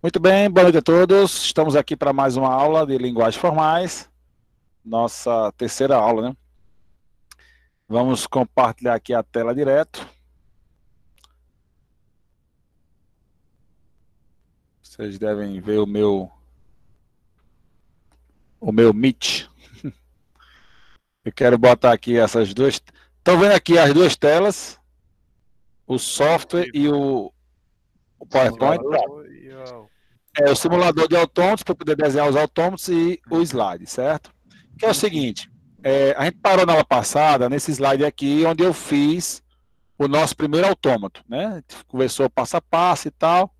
Muito bem, boa noite a todos. Estamos aqui para mais uma aula de linguagens formais, nossa terceira aula, né? Vamos compartilhar aqui a tela direto. Vocês devem ver o meu Meet. Eu quero botar aqui essas duas. Estão vendo aqui as duas telas, o software e o PowerPoint? Simulador É o simulador de autômatos para poder desenhar os autômatos e o slide, certo? Que é o seguinte, a gente parou na aula passada, nesse slide aqui, onde eu fiz o nosso primeiro autômato, né? A gente conversou passo a passo e tal,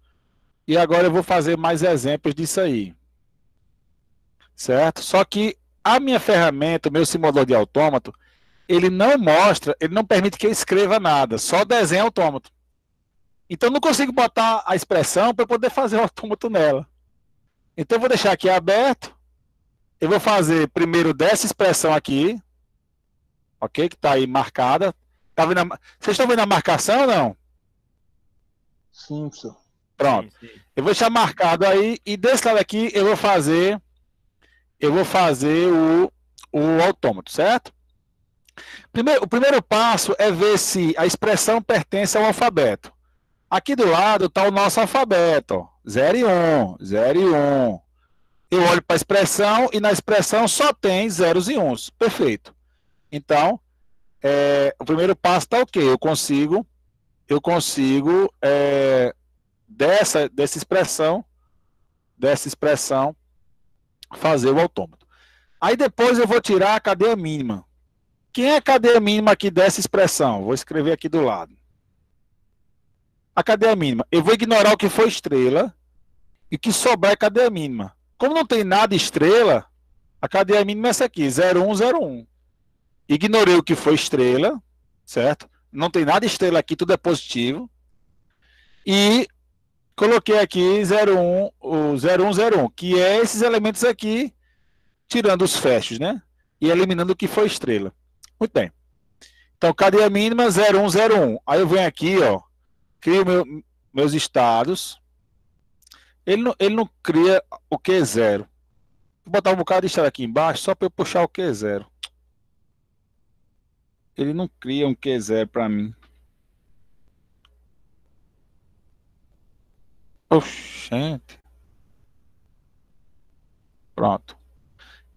e agora eu vou fazer mais exemplos disso aí, certo? Só que a minha ferramenta, o meu simulador de autômato, ele não mostra, ele não permite que eu escreva nada, só desenha autômato. Então eu não consigo botar a expressão para poder fazer o autômato nela. Então eu vou deixar aqui aberto. Eu vou fazer primeiro dessa expressão aqui, ok? Que está aí marcada. Tá vendo Vocês estão vendo a marcação ou não? Sim, professor. Pronto. Sim. Eu vou deixar marcado aí e desse lado aqui eu vou fazer o autômato, certo? O primeiro passo é ver se a expressão pertence ao alfabeto. Aqui do lado está o nosso alfabeto, ó, 0 e 1, 0 e 1. Eu olho para a expressão e na expressão só tem zeros e uns. Perfeito. Então, o primeiro passo está ok. Eu consigo dessa expressão, fazer o autômato. Aí depois eu vou tirar a cadeia mínima. Quem é a cadeia mínima aqui dessa expressão? Vou escrever aqui do lado. A cadeia mínima. Eu vou ignorar o que foi estrela e o que sobrar é cadeia mínima. Como não tem nada estrela, a cadeia mínima é essa aqui, 0, 1, 0, 1. Ignorei o que foi estrela, certo? Não tem nada estrela aqui, tudo é positivo. E coloquei aqui 0, 1, o 0, 1, 0, 1, que é esses elementos aqui, tirando os fechos, né? E eliminando o que foi estrela. Muito bem. Então, cadeia mínima 0, 1, 0, 1. Aí eu venho aqui, ó, crio meus estados. Ele não cria o Q0. Vou botar um bocado de estado aqui embaixo, só para eu puxar o Q0. Ele não cria um Q0 para mim. Oxente. Pronto.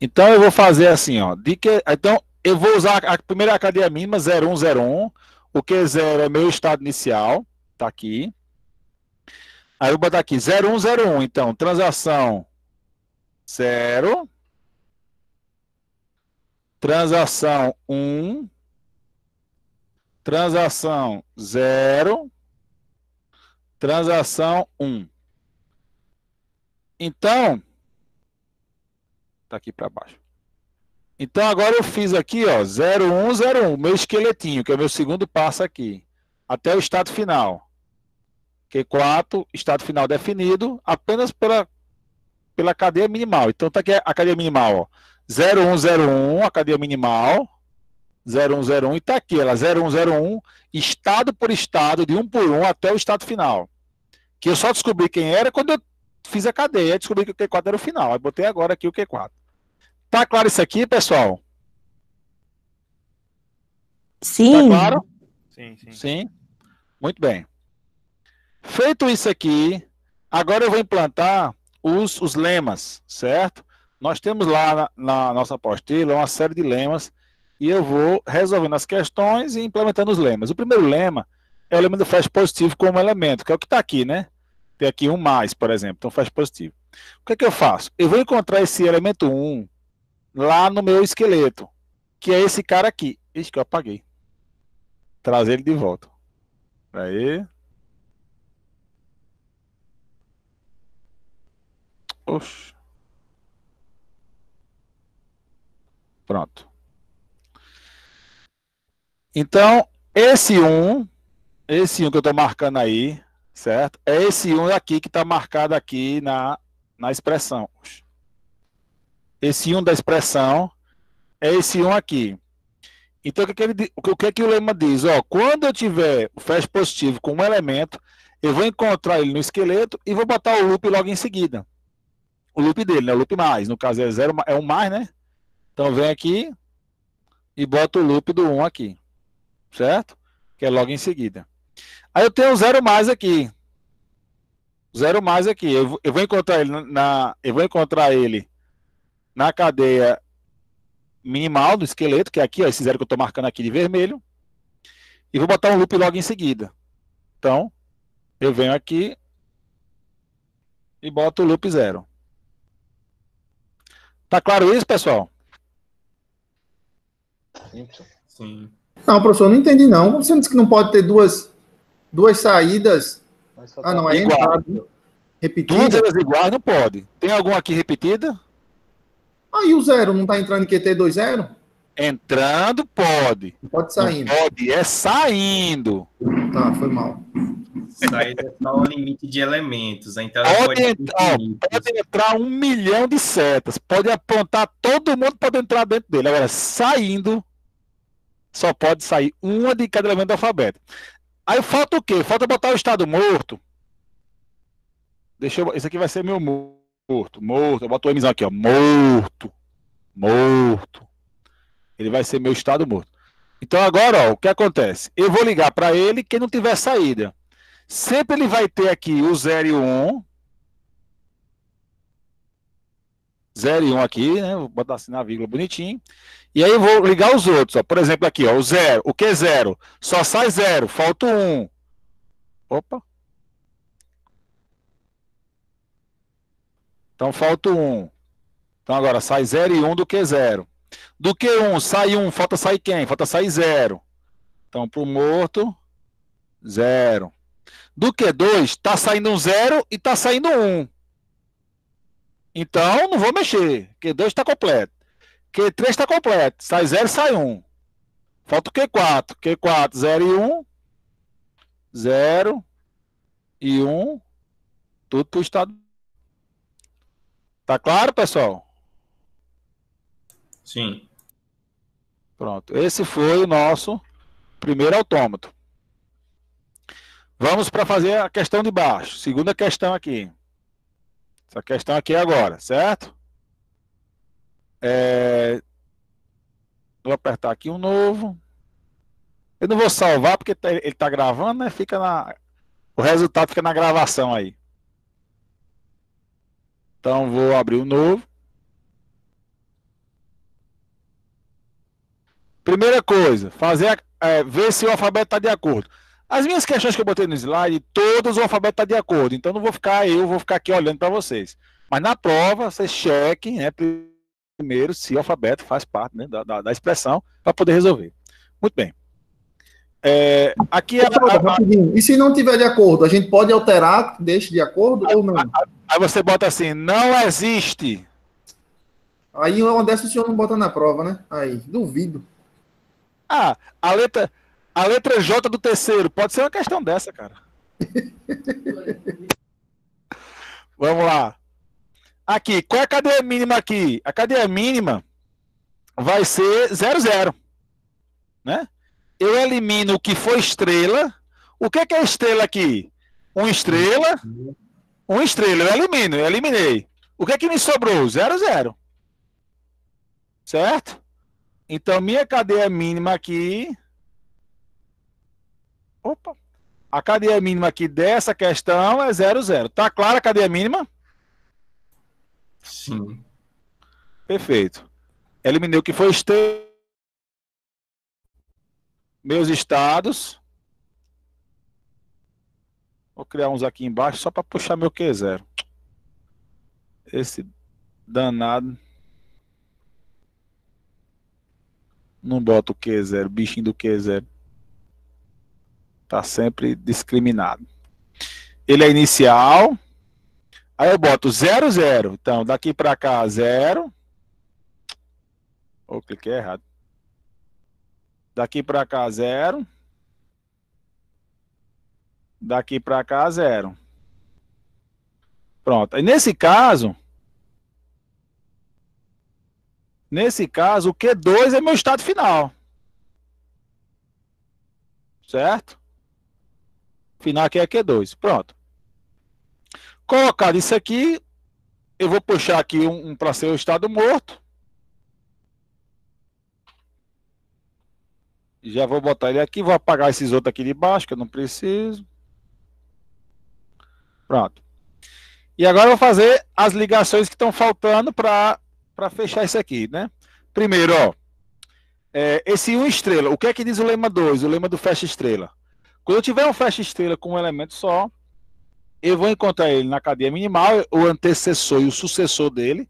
Então eu vou fazer assim, ó. Então eu vou usar a primeira cadeia mínima, 0, 1, 0, 1. O Q0 é meu estado inicial. Tá aqui. Aí eu vou botar aqui 0, 1, 0, 1. Então, transação 0. Transação 1. Transação 0. Transação 1. Então, tá aqui para baixo. Então agora eu fiz aqui, ó, 0, 1, 0, 1, meu esqueletinho, que é o meu segundo passo aqui, até o estado final. Q4, estado final definido, apenas pela cadeia minimal. Então tá aqui a cadeia minimal, ó, 0, 1, 0, 1, a cadeia minimal, 0, 1, 0, 1, e tá aqui, ela 0, 1, 0, 1, estado por estado, de 1 por 1 até o estado final. Que eu só descobri quem era quando eu fiz a cadeia, descobri que o Q4 era o final. Aí botei agora aqui o Q4. Tá claro isso aqui, pessoal? Sim. Tá claro? Sim. Sim. Muito bem. Feito isso aqui, agora eu vou implantar os lemas, certo? Nós temos lá na nossa apostila uma série de lemas e eu vou resolvendo as questões e implementando os lemas. O primeiro lema é o lema do flash positivo como elemento, que é o que está aqui, né? Tem aqui um mais, por exemplo, então flash positivo. O que é que eu faço? Eu vou encontrar esse elemento 1 lá no meu esqueleto, que é esse cara aqui. Ixi, que eu apaguei. Trazer ele de volta. Aí. Oxe. Pronto. Então, esse 1 que eu estou marcando aí, certo? É esse 1 aqui que está marcado aqui na expressão. Esse 1 da expressão é esse 1 aqui. Então, o que é que o lema diz? Ó, quando eu tiver o fast positivo com um elemento, eu vou encontrar ele no esqueleto e vou botar o loop logo em seguida. O loop dele, né? O loop mais. No caso é zero, é um mais, né? Então vem aqui e bota o loop do 1 aqui. Certo? Que é logo em seguida. Aí eu tenho o zero mais aqui. Zero mais aqui. Eu vou encontrar ele eu vou encontrar ele na cadeia minimal do esqueleto, que é aqui, ó, esse zero que eu estou marcando aqui de vermelho. E vou botar um loop logo em seguida. Então, eu venho aqui e boto o loop zero. Tá claro isso, pessoal? Sim, professor. Sim. Não, professor, não entendi não. Você disse que não pode ter duas saídas. Mas só Ah, não, tá- é Igual. entrada. Duas Repetida. elas iguais não pode. Tem alguma aqui repetida? Aí o zero não está entrando em QT20? Entrando, pode. Pode saindo. Não pode, é saindo. Tá, foi mal. Saída é só o limite de elementos. A entrada Pode pode ter entrar, infinitos. pode entrar 1 milhão de setas. Pode apontar, todo mundo pode entrar dentro dele. Agora, saindo, só pode sair uma de cada elemento do alfabeto. Aí falta o quê? Falta botar o estado morto. Esse aqui vai ser meu morto. Morto. Eu boto o Mzão aqui, ó. Morto. Morto. Ele vai ser meu estado morto. Então agora, ó, o que acontece? Eu vou ligar para ele quem não tiver saída. Sempre ele vai ter aqui o 0 e o 1. 0 e 1 aqui, né? Vou botar assim na vírgula bonitinho. E aí eu vou ligar os outros, ó. Por exemplo, aqui, ó, o 0. O que é 0? Só sai 0, falta o 1. Opa. Então falta o 1. Então agora sai 0 e 1 do que 0. Do que 1 sai 1, falta sair quem? Falta sair 0. Então pro morto, 0. Do que 2, tá saindo um 0 e tá saindo 1. Então não vou mexer. Q2 está completo. Q3 está completo. Sai 0, sai 1. Falta o Q4. Q4, 0 e 1. 0 e 1. Tudo para o estado. Tá claro, pessoal? Sim. Pronto. Esse foi o nosso primeiro autômato. Vamos para fazer a questão de baixo. Segunda questão aqui. Essa questão aqui é agora, certo? Vou apertar aqui um novo. Eu não vou salvar porque ele está gravando, né? O resultado fica na gravação aí. Então vou abrir um novo. Primeira coisa, ver se o alfabeto está de acordo. As minhas questões que eu botei no slide, todas o alfabeto está de acordo. Então não vou ficar aqui olhando para vocês. Mas na prova, vocês chequem, né, primeiro se o alfabeto faz parte, né, da expressão para poder resolver. Muito bem. Aqui Rapidinho. E se não tiver de acordo, a gente pode alterar, deixe de acordo ou não? Aí você bota assim, não existe. Aí uma dessas o senhor não bota na prova, né? Aí, duvido. A letra J do terceiro, pode ser uma questão dessa, cara. Vamos lá. Aqui, qual é a cadeia mínima aqui? A cadeia mínima vai ser 0, 0. Né? Eu elimino o que for estrela. O que é estrela aqui? Uma estrela. Uma estrela, eu eliminei. O que me sobrou? 0, 0. Certo? Então, minha cadeia mínima aqui... Opa! A cadeia mínima aqui dessa questão é 0, 0. Tá clara a cadeia mínima? Sim. Perfeito. Eliminei o que foi meus estados. Vou criar uns aqui embaixo só para puxar meu Q0. Esse danado. Não bota o Q0, bichinho do Q0. Tá sempre discriminado. Ele é inicial. Aí eu boto 0, 0. Então, daqui para cá, 0. Cliquei errado. Daqui para cá, 0. Daqui para cá, 0. Pronto. E nesse caso, o Q2 é meu estado final. certo? Final aqui é Q2. Pronto. Colocado isso aqui, eu vou puxar aqui um para ser o estado morto. Já vou botar ele aqui, vou apagar esses outros aqui de baixo, que eu não preciso. Pronto. E agora eu vou fazer as ligações que estão faltando para fechar isso aqui, né? Primeiro, ó, esse 1 estrela, o que é que diz o lema 2, o lema do fecha estrela? Quando eu tiver um fecha estrela com um elemento só, eu vou encontrar ele na cadeia minimal, o antecessor e o sucessor dele.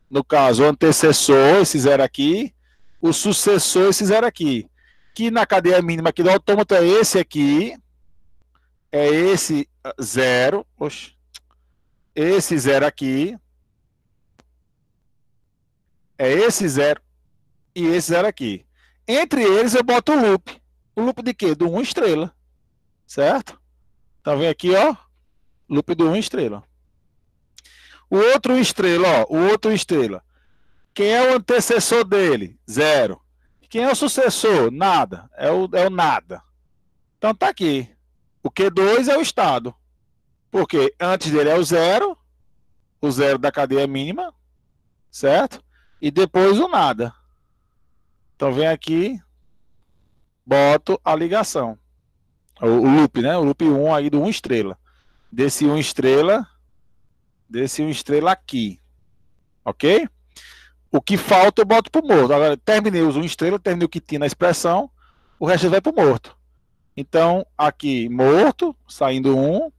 No caso, o antecessor, esse zero aqui, o sucessor, esse zero aqui. Que na cadeia mínima aqui do autômato é esse aqui, é esse zero, oxe, esse zero aqui, é esse zero e esse zero aqui. Entre eles eu boto o loop. O loop de quê? Do 1 estrela, certo? Então vem aqui, ó, loop do 1 estrela. O outro estrela, ó, o outro estrela. Quem é o antecessor dele? Zero. Quem é o sucessor? Nada. É o nada. Então tá aqui. O Q2 é o estado. Porque antes dele é o zero da cadeia mínima, certo? E depois o nada. Então vem aqui, boto a ligação. O loop, né? O loop 1 aí do 1 estrela. Desse 1 estrela aqui. Ok? O que falta eu boto pro morto. Agora, terminei os 1 estrela, terminei o que tinha na expressão, o resto vai pro morto. Então, aqui, morto, saindo 1.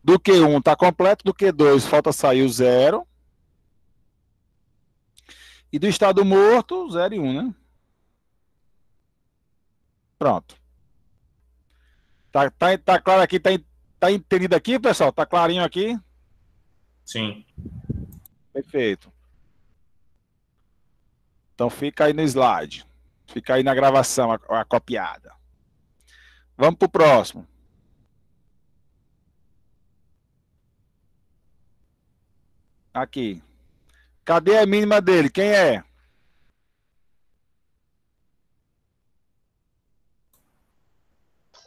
Do Q1 está completo, do Q2 falta sair o 0. E do estado morto, 0 e 1, né? Pronto. Tá claro aqui, tá entendido aqui, pessoal? Tá clarinho aqui? Sim. Perfeito. Então fica aí no slide. Fica aí na gravação, a copiada. Vamos pro próximo. Aqui. Cadê a mínima dele? Quem é?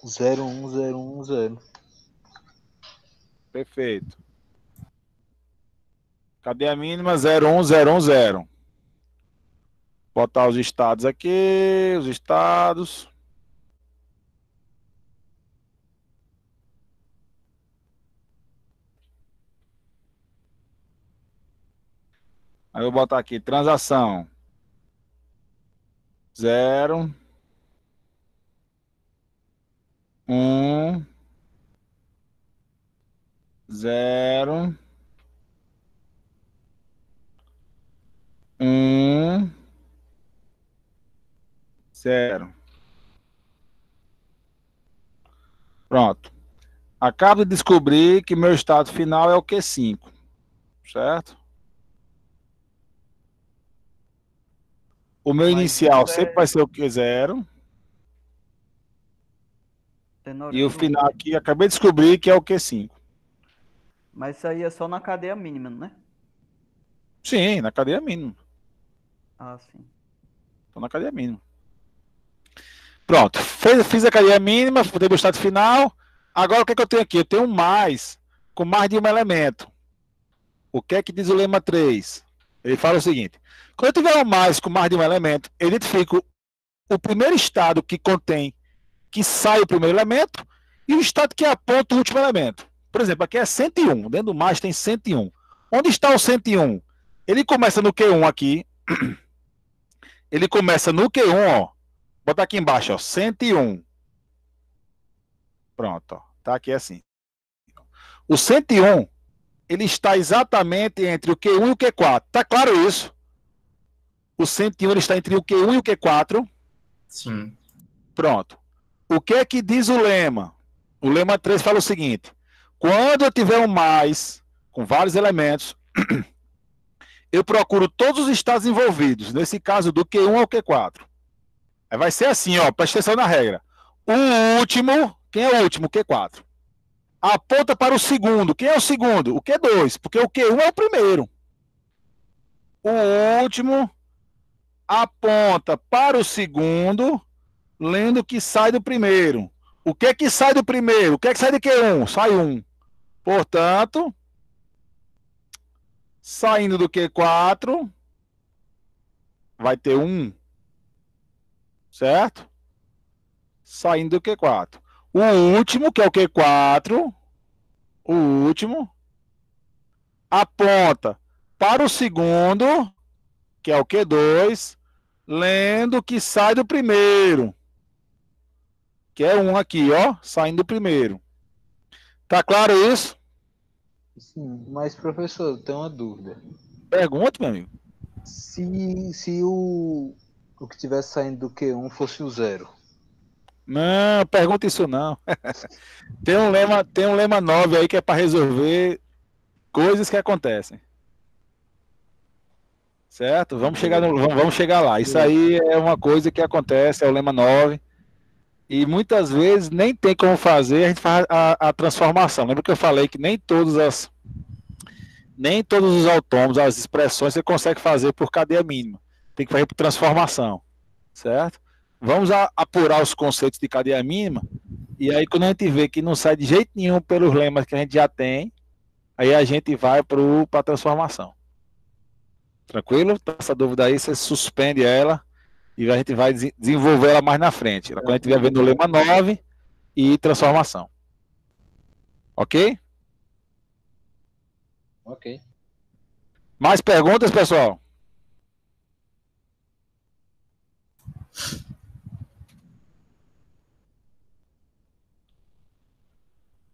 Zero, 0. Perfeito. Cadê a mínima? 01010. Botar os estados aqui, os estados. Aí eu vou botar aqui, transação. 0, 1, 0, 1, 0. Pronto. Acabo de descobrir que meu estado final é o Q5. Certo? O meu inicial sempre vai ser o Q0. E o final aqui, acabei de descobrir que é o Q5. Mas isso aí é só na cadeia mínima, né? Sim, na cadeia mínima. Ah, sim. Estou na cadeia mínima. Pronto. Fiz a cadeia mínima, dei o estado final. Agora o que é que eu tenho aqui? Eu tenho um mais, com mais de um elemento. O que é que diz o lema 3? Ele fala o seguinte. Quando eu tiver um mais com mais de um elemento, eu identifico o primeiro estado que contém, que sai o primeiro elemento, e o estado que aponta o último elemento. Por exemplo, aqui é 101. Dentro do mais tem 101. Onde está o 101? Ele começa no Q1 aqui. Ele começa no Q1, ó. Bota aqui embaixo, ó. 101. Pronto, ó. Tá aqui assim. O 101, ele está exatamente entre o Q1 e o Q4. Tá claro isso? O 101 ele está entre o Q1 e o Q4. Sim. Pronto. O que é que diz o lema? O lema 3 fala o seguinte. Quando eu tiver um mais, com vários elementos, eu procuro todos os estados envolvidos. Nesse caso, do Q1 ao Q4. Aí vai ser assim, ó. Presta atenção na regra. O último, quem é o último? O Q4. Aponta para o segundo. Quem é o segundo? O Q2, porque o Q1 é o primeiro. O último aponta para o segundo, lendo que sai do primeiro. O que é que sai do primeiro? O que é que sai de Q1? Sai 1. Portanto, saindo do Q4, vai ter 1. Certo? Saindo do Q4. O último, que é o Q4, o último, aponta para o segundo, que é o Q2, lendo que sai do primeiro. Que é 1 aqui, ó, saindo do primeiro. Tá claro isso? Sim, mas professor, tem uma dúvida. Pergunta, meu amigo. Se o que tivesse saindo do Q1 fosse o 0. Não, pergunta isso não. Tem um lema 9 aí que é para resolver coisas que acontecem. Certo? Vamos chegar lá. Isso aí é uma coisa que acontece, é o lema 9. E muitas vezes nem tem como fazer, a gente faz a transformação. Lembra que eu falei que nem todos os autônomos, as expressões, você consegue fazer por cadeia mínima. Tem que fazer por transformação. Certo? Vamos apurar os conceitos de cadeia mínima. E aí, quando a gente vê que não sai de jeito nenhum pelos lemas que a gente já tem, aí a gente vai para a transformação. Tranquilo? Essa dúvida aí, você suspende ela e a gente vai desenvolver ela mais na frente. Quando a gente estiver vendo o lema 9 e transformação. Ok? Ok. Mais perguntas, pessoal?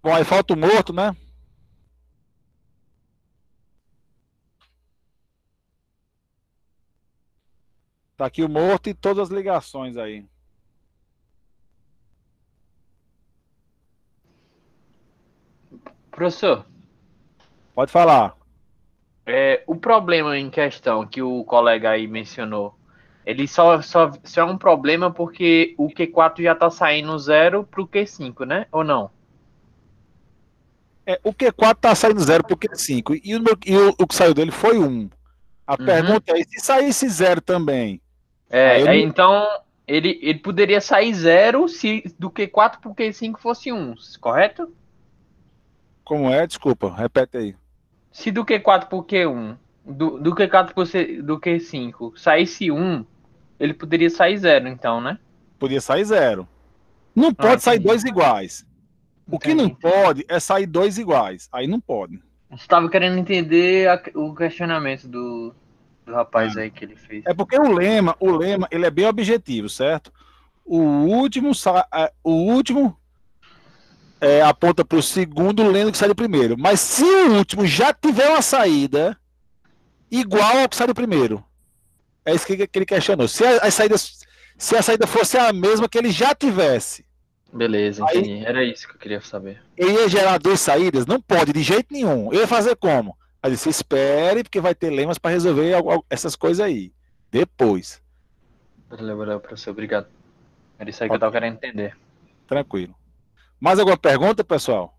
Bom, aí falta o morto, né? Tá aqui o morto e todas as ligações aí. Professor, Pode falar. o problema em questão que o colega aí mencionou, ele só é um problema porque o Q4 já tá saindo 0 pro Q5, né? Ou não? O Q4 tá saindo 0 pro Q5 e o que saiu dele foi 1. A pergunta é, se saísse 0 também? Então ele poderia sair 0 se do Q4 pro Q5 fosse 1, correto? Como é? Desculpa, repete aí. Se do Q4 pro Q1, do Q4 do Q5 saísse 1, ele poderia sair 0, então, né? Podia sair 0. Não pode sair entendi. 2 iguais. O que não Entendi. pode é sair 2 iguais. Aí não pode. Estava querendo entender o questionamento do rapaz aí que ele fez. É porque o lema, ele é bem objetivo, certo? O último aponta para o segundo, lendo que sai do primeiro. Mas se o último já tiver uma saída igual ao que sai do primeiro, é isso que ele questionou. Se a saída fosse a mesma que ele já tivesse, Beleza, entendi. Era isso que eu queria saber. ele ia gerar 2 saídas? Não pode, de jeito nenhum. Eu ia fazer como? Aí você espere, porque vai ter lemas para resolver essas coisas aí. Depois. Valeu, professor. Obrigado. Era isso aí que eu tava querendo entender. Tranquilo. Mais alguma pergunta, pessoal?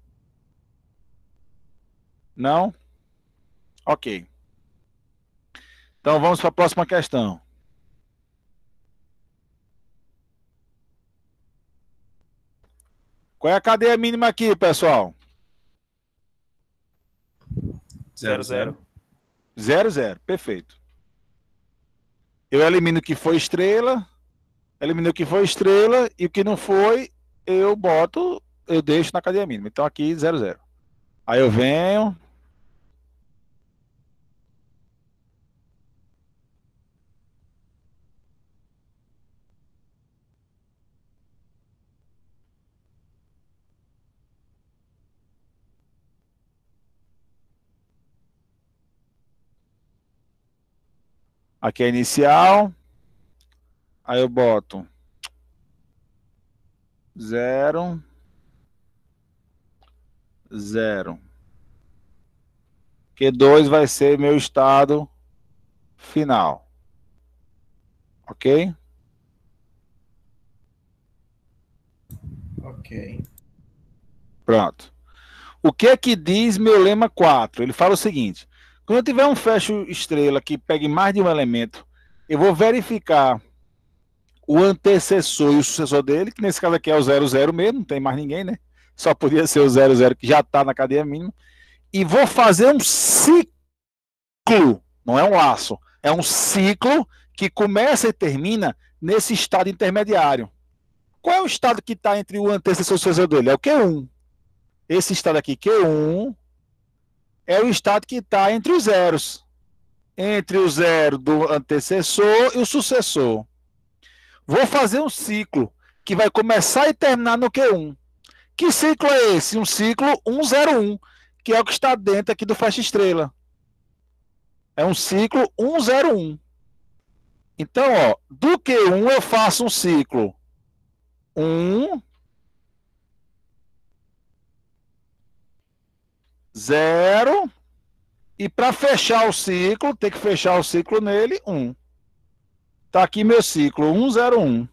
Não? Ok. Então vamos para a próxima questão. Qual é a cadeia mínima aqui, pessoal? 0, 0. 0, 0. Perfeito. Eu elimino o que foi estrela, e o que não foi, eu deixo na cadeia mínima. Então aqui 0, 0. Aí eu venho. Aqui é inicial. Aí eu boto 0, 0. Q2 vai ser meu estado final. Ok? Ok. Pronto. O que é que diz meu lema 4? Ele fala o seguinte: quando eu tiver um fecho estrela que pegue mais de um elemento, eu vou verificar o antecessor e o sucessor dele, que nesse caso aqui é o 00 mesmo, não tem mais ninguém, né? Só podia ser o 00 que já está na cadeia mínima. E vou fazer um ciclo, não é um laço, é um ciclo que começa e termina nesse estado intermediário. Qual é o estado que está entre o antecessor e o sucessor dele? É o Q1. Esse estado aqui, Q1, é o estado que está entre os zeros. Entre o zero do antecessor e o sucessor. Vou fazer um ciclo que vai começar e terminar no Q1. Que ciclo é esse? Um ciclo 101, que é o que está dentro aqui do faixa estrela. É um ciclo 101. Então, ó, do Q1 eu faço um ciclo 1, 0, e para fechar o ciclo, tem que fechar o ciclo nele, 1. Tá aqui meu ciclo 101.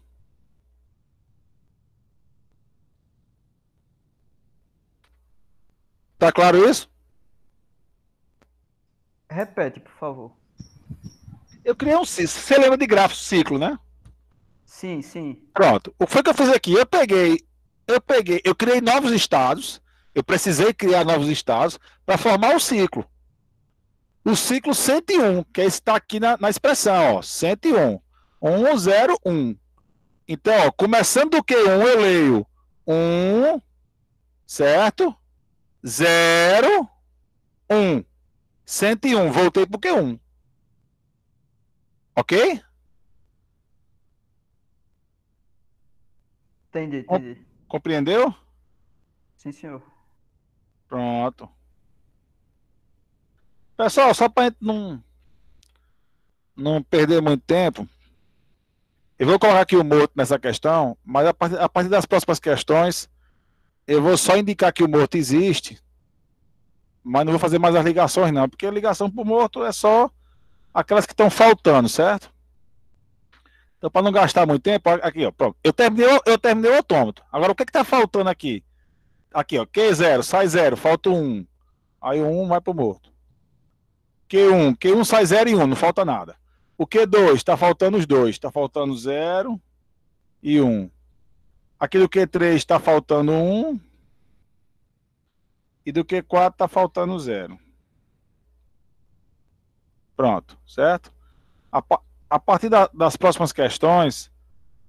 Tá claro isso? Repete, por favor. Eu criei um ciclo. Você lembra de gráfico ciclo, né? Sim, sim. Pronto. O que foi que eu fiz aqui? Eu criei novos estados. Eu precisei criar novos estados para formar o ciclo. O ciclo 101, que é esse que está aqui na expressão, ó, 101. 101. Então, ó, começando do Q1, eu leio 1, certo? 0, 1. 101. Voltei para o Q1. Ok? Entendi. Compreendeu? Sim, senhor. Pronto. Pessoal, só para a gente não perder muito tempo, eu vou colocar aqui o morto nessa questão, mas a partir das próximas questões, eu vou só indicar que o morto existe, mas não vou fazer mais as ligações, não, porque a ligação para o morto é só aquelas que estão faltando, certo? Então, para não gastar muito tempo, aqui, ó, pronto. Eu terminei o autômato. Agora, o que está faltando aqui? Aqui, ó, Q0, sai 0, falta 1. Aí o 1 vai para o morto. Q1 sai 0 e 1, não falta nada. O Q2, está faltando os dois. Está faltando 0 e 1. Aqui do Q3 está faltando 1. E do Q4 está faltando 0. Pronto, certo? A partir das próximas questões,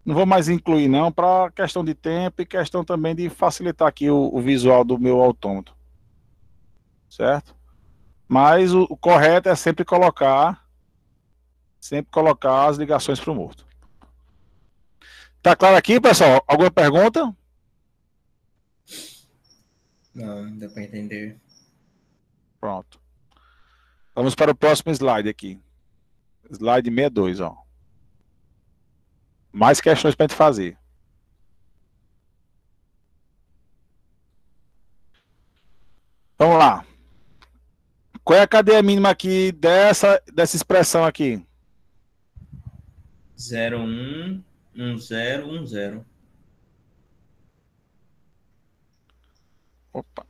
não vou mais incluir não, para questão de tempo e questão também de facilitar aqui o visual do meu autômato. Certo? Mas o correto é sempre colocar as ligações para o morto. Tá claro aqui, pessoal? Alguma pergunta? Não, dá para entender. Pronto. Vamos para o próximo slide aqui. Slide 62, ó. Mais questões para a gente fazer. Vamos lá. Qual é a cadeia mínima aqui dessa expressão aqui? 01, 10, 10. Opa.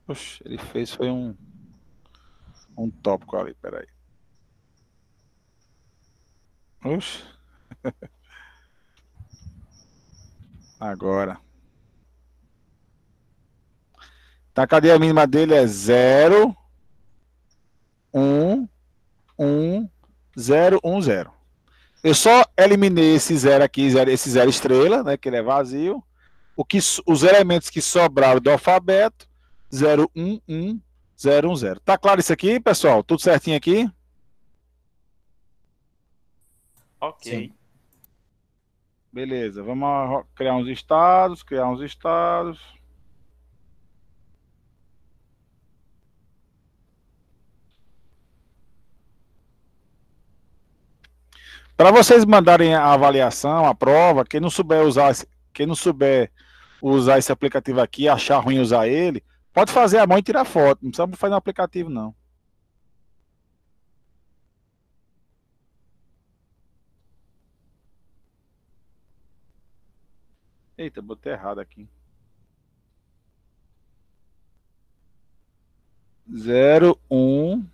Oxe, ele fez foi um tópico ali, peraí. Oxe. Agora. Então a cadeia mínima dele é 0, 1, 1, 0, 1, 0. Eu só eliminei esse 0 aqui, esse 0 estrela, né, que ele é vazio. Os elementos que sobraram do alfabeto, 0, 1, 1, 0, 1, 0. Tá claro isso aqui, pessoal? Tudo certinho aqui? Ok. Sim. Beleza, vamos criar uns estados. Para vocês mandarem a avaliação, a prova, quem não souber usar esse aplicativo aqui, achar ruim usar ele, pode fazer a mão e tirar foto. Não precisa fazer no aplicativo, não. Eita, botei errado aqui. 0, 1,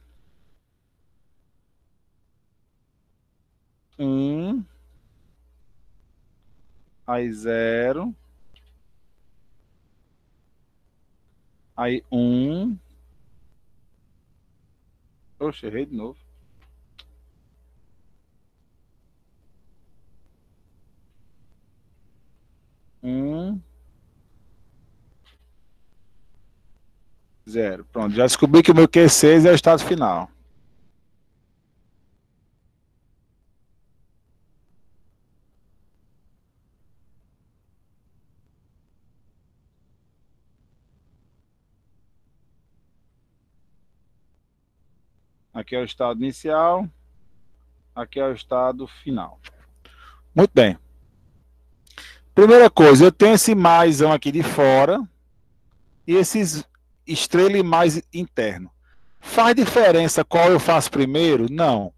1, Aí 0. Aí 1. Oxe, errei de novo. Um. 0. Pronto, já descobri que o meu Q6 é o estado final. Aqui é o estado inicial. Aqui é o estado final. Muito bem. Primeira coisa, eu tenho esse maisão aqui de fora e esses estrela e mais interno. Faz diferença qual eu faço primeiro? Não.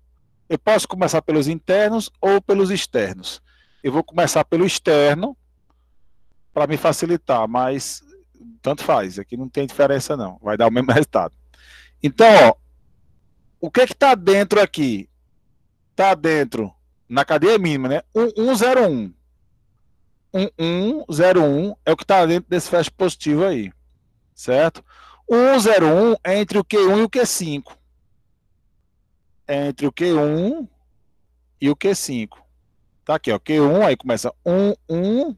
Eu posso começar pelos internos ou pelos externos. Eu vou começar pelo externo para me facilitar, mas tanto faz. Aqui não tem diferença não. Vai dar o mesmo resultado. Então, ó, o que está dentro aqui? Está dentro na cadeia mínima, né? 1101. 1101 é o que está dentro desse fecho positivo aí, certo? O 101 é entre o Q1 e o Q5. É entre o Q1 e o Q5. Tá aqui, ó. Q1, aí começa 1.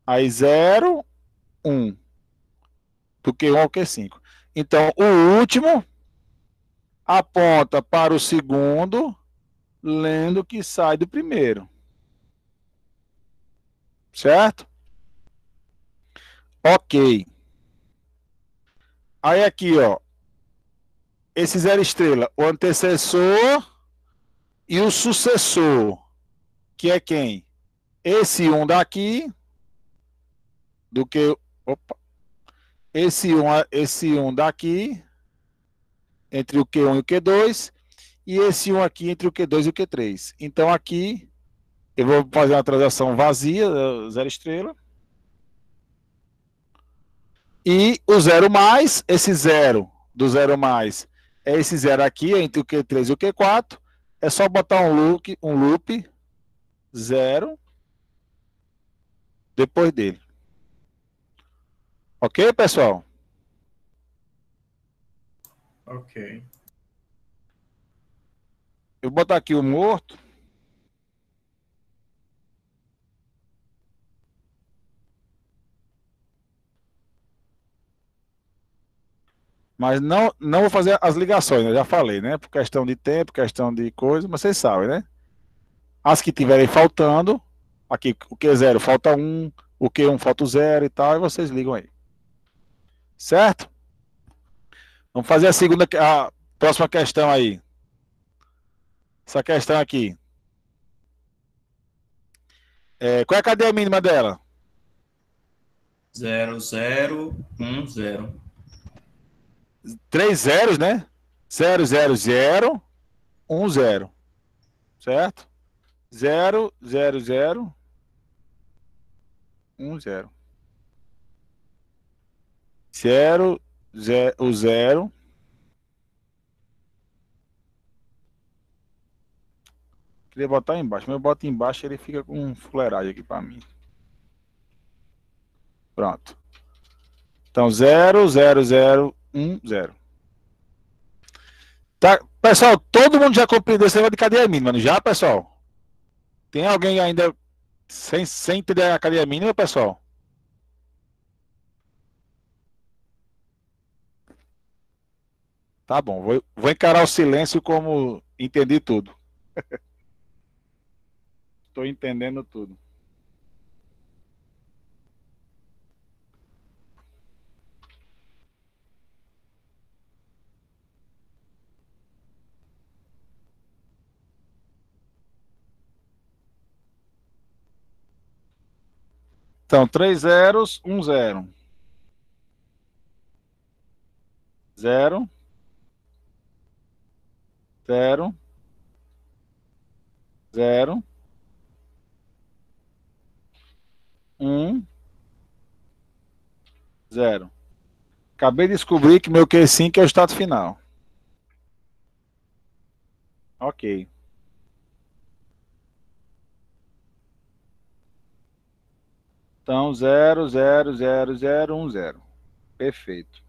Aí 0, 1. Do Q1 ao Q5. Então, o último aponta para o segundo, lendo que sai do primeiro. Certo? Ok. Aí aqui, ó. Esse 0 estrela, o antecessor e o sucessor, que é quem? Esse 1 daqui, do que... Opa. Esse 1 daqui, entre o Q1 e o Q2, e esse 1 aqui entre o Q2 e o Q3. Então aqui, eu vou fazer uma transação vazia, 0 estrela. E o 0 mais, esse 0 do 0 mais, é esse 0 aqui, entre o Q3 e o Q4. É só botar um loop 0 depois dele. Ok, pessoal? Ok. Eu vou botar aqui o morto. Mas não vou fazer as ligações, eu já falei, né? Por questão de tempo, questão de coisa, mas vocês sabem, né? As que tiverem faltando, aqui o Q0 falta 1, o Q1 falta o 0 e tal, e vocês ligam aí. Certo? Vamos fazer a próxima questão aí. Essa questão aqui. Qual é a cadeia mínima dela? 0, 0, 1, 0. 3 zeros, né? 0, 0, 0, 1, 0. Certo? 0, 0, 0, 1, 0. 0, 0, o 0. Queria botar embaixo, mas eu boto embaixo e ele fica com fuleiragem aqui para mim. Pronto. Então, 0, 0, 0, 1, 0. Tá, pessoal, todo mundo já compreendeu esse negócio de cadeia mínima, não já, pessoal? Tem alguém ainda sem entender a cadeia mínima, pessoal? Tá bom, vou encarar o silêncio como entendi tudo. Estou entendendo tudo. Então, 3 zeros, 1 0. 0, 0, 0, 1, 0. Acabei de descobrir que meu Q5 é o estado final. Ok. Então, 0, 0, 0, 0, 1, 0. Perfeito.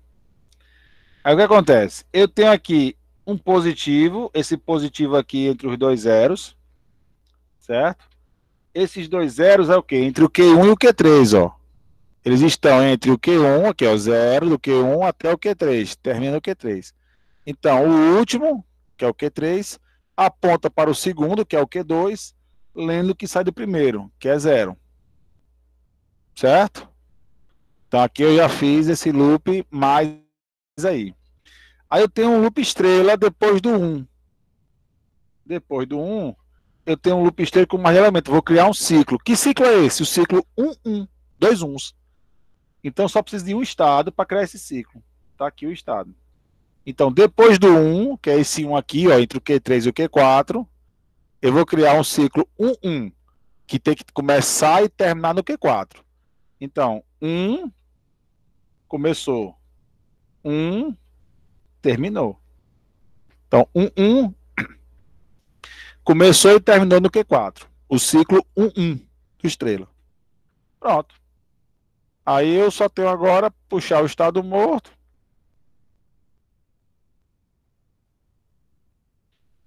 Aí o que acontece? Eu tenho aqui um positivo, esse positivo aqui entre os dois zeros, certo? Esses dois zeros é o quê? Entre o Q1 e o Q3, ó. Eles estão entre o Q1, aqui, ó, 0, do Q1 até o Q3, termina o Q3. Então, o último, que é o Q3, aponta para o segundo, que é o Q2, lendo que sai do primeiro, que é 0. Certo? Então, aqui eu já fiz esse loop mais aí. Aí eu tenho um loop estrela depois do 1. Depois do 1, eu tenho um loop estrela com mais elemento. Vou criar um ciclo. Que ciclo é esse? O ciclo 1, 1. Dois uns. Então, só preciso de um estado para criar esse ciclo. Tá aqui o estado. Então, depois do 1, que é esse 1 aqui, ó, entre o Q3 e o Q4, eu vou criar um ciclo 1, 1, que tem que começar e terminar no Q4. Então, 1 começou. 1 terminou. Então, 1, 1 começou e terminou no Q4. O ciclo 1, 1 do estrela. Pronto. Aí eu só tenho agora puxar o estado morto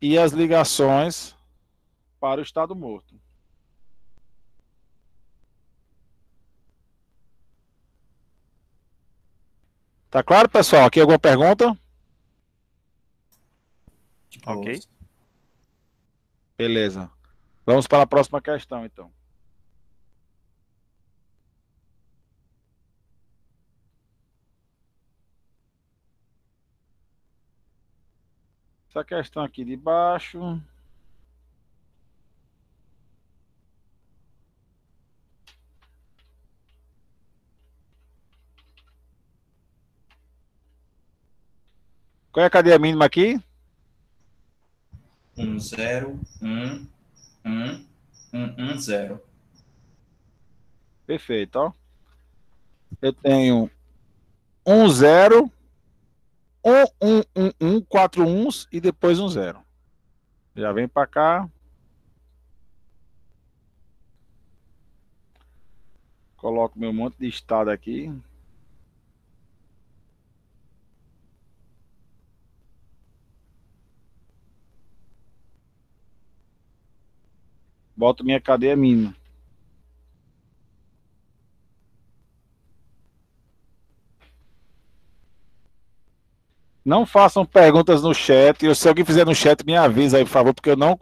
e as ligações para o estado morto. Tá claro, pessoal? Aqui alguma pergunta? Ok. Beleza. Vamos para a próxima questão, então. Essa questão aqui de baixo. Qual é a cadeia mínima aqui? 1, 0, 1, 1, 1, 1, 0. Perfeito, ó. Eu tenho 1, 0, 1, 1, 1, 1, 4 uns e depois um 0. Já vem para cá. Coloco meu monte de estado aqui. Boto minha cadeia mínima. Não façam perguntas no chat. Se alguém fizer no chat, me avisa aí, por favor, porque eu não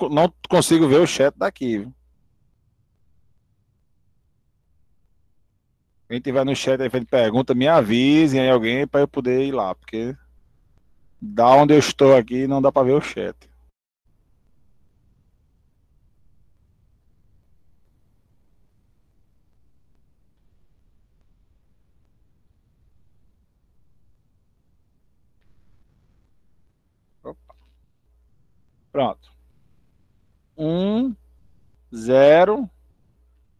consigo ver o chat daqui. Viu? Quem tiver no chat aí fazendo pergunta, me avisem aí alguém para eu poder ir lá, porque da onde eu estou aqui não dá para ver o chat. Opa. Pronto. 1, 0.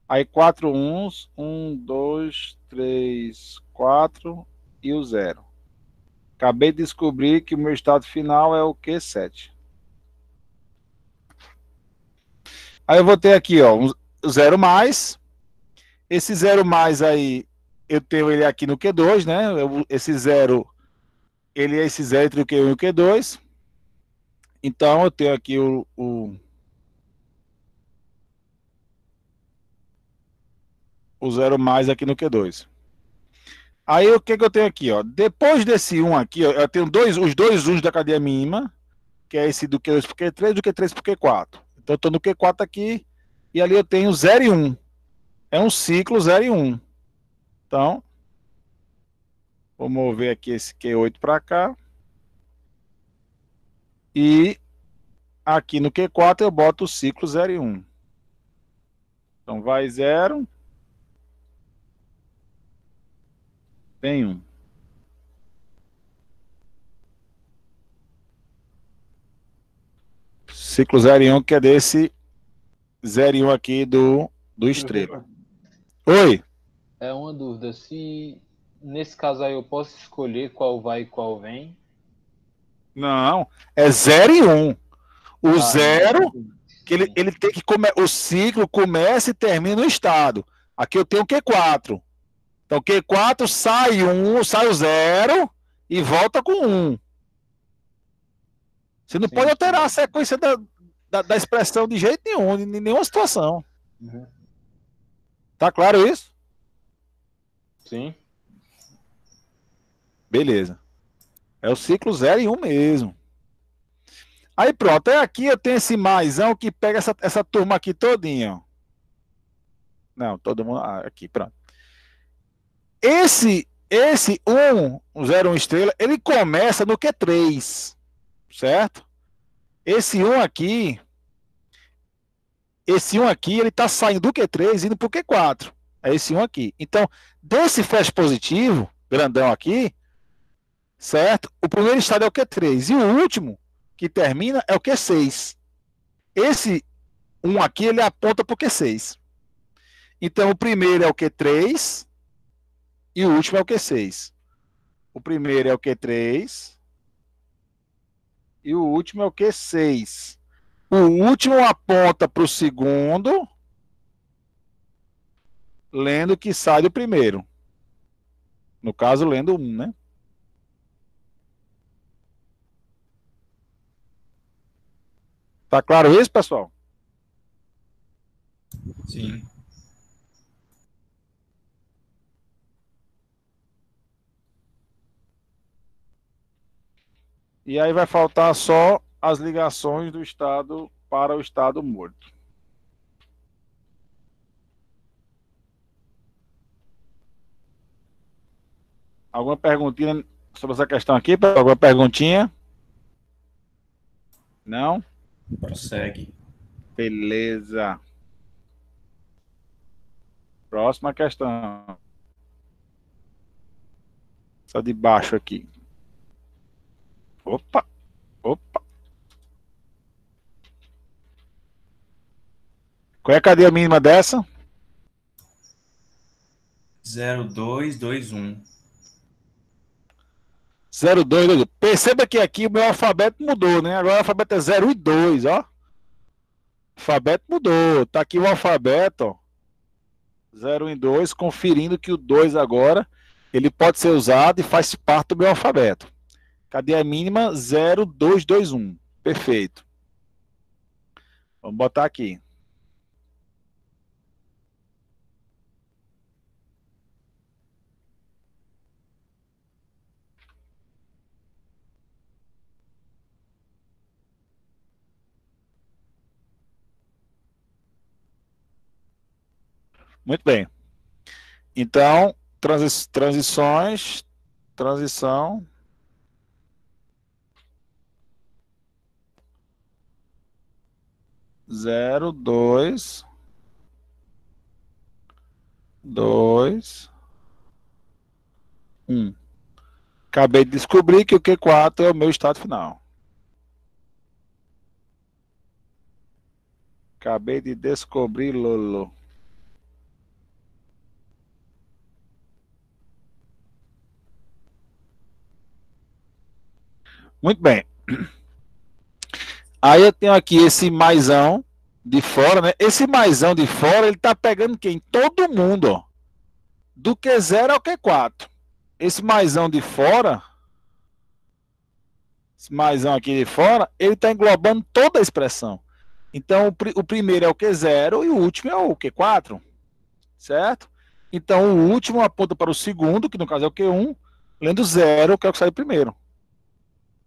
Aí 4 uns. 1, 2, 3, 4 e o 0. Acabei de descobrir que o meu estado final é o Q7. Aí eu vou ter aqui, ó, um 0 mais. Esse 0 mais aí, eu tenho ele aqui no Q2, né? Esse 0, ele é esse 0 entre o Q1 e o Q2. Então eu tenho aqui o 0 mais aqui no Q2. Aí o que eu tenho aqui, ó? Depois desse 1 aqui, ó, eu tenho os dois 1s da cadeia mínima, que é esse do Q2 para o Q3 e do Q3 para o Q4. Então eu estou no Q4 aqui, e ali eu tenho 0 e 1. É um ciclo 0 e 1. Então, vou mover aqui esse Q8 para cá. E aqui no Q4 eu boto o ciclo 0 e 1. Então vai 0. Tem 1. Ciclo 0 e 1, que é desse 0 e 1 aqui do estrela. Oi? É uma dúvida. Se nesse caso aí eu posso escolher qual vai e qual vem? Não, é 0 e 1. O Ah, 0, sim. que ele tem que o ciclo começa e termina no estado. Aqui eu tenho o Q4. Então, Q4 sai 1, sai o 0 e volta com 1. Você não pode alterar a sequência da expressão de jeito nenhum, em nenhuma situação. Uhum. Tá claro isso? Sim. Beleza. É o ciclo 0 e 1 mesmo. Aí pronto, aí aqui eu tenho esse maisão que pega essa turma aqui todinha. Ó. Não, todo mundo... aqui, pronto. Esse 1, 0, 1 estrela, ele começa no Q3, certo? Esse 1 aqui, ele tá saindo do Q3 indo pro Q4. É esse 1 aqui. Então, desse flash positivo, grandão aqui, certo? O primeiro estado é o Q3 e o último que termina é o Q6. Esse 1 aqui, ele aponta pro Q6. Então, o primeiro é o Q3 e o último é o Q6. O primeiro é o Q3 e o último é o Q6. O último aponta para o segundo, lendo que sai do primeiro. No caso, lendo 1, né? Tá claro isso, pessoal? Sim. E aí vai faltar só as ligações do estado para o estado morto. Alguma perguntinha sobre essa questão aqui? Alguma perguntinha? Não? Prossegue. Beleza. Próxima questão. Essa de baixo aqui. Opa! Opa! Qual é a cadeia mínima dessa? 0221. 02. Perceba que aqui o meu alfabeto mudou, né? Agora o alfabeto é 0 e 2, ó. O alfabeto mudou. Tá aqui o alfabeto, ó. 0 e 2, conferindo que o 2 agora ele pode ser usado e faz parte do meu alfabeto. Cadeia mínima 0221. Perfeito. Vamos botar aqui. Muito bem. Então, transição. 0, 2, 2, 1. Acabei de descobrir que o Q4 é o meu estado final. Acabei de descobrir, Lolo. Muito bem. Aí eu tenho aqui esse maisão de fora, né? Esse maisão de fora, ele tá pegando quem? Todo mundo, ó. Do Q0 ao Q4. Esse maisão de fora, esse maisão aqui de fora, ele tá englobando toda a expressão. Então, o primeiro é o Q0 e o último é o Q4, certo? Então, o último aponta para o segundo, que no caso é o Q1, lendo 0, que é o que sai primeiro.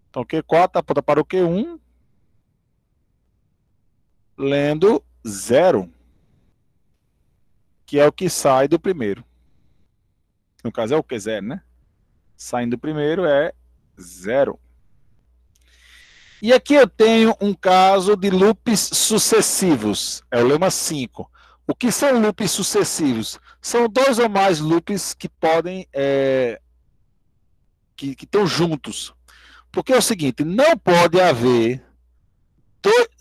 Então, o Q4 aponta para o Q1, lendo 0, que é o que sai do primeiro. No caso é o Q0, né? Saindo do primeiro é 0. E aqui eu tenho um caso de loops sucessivos. É o lema 5. O que são loops sucessivos? São dois ou mais loops que podem... que estão juntos. Porque é o seguinte, não pode haver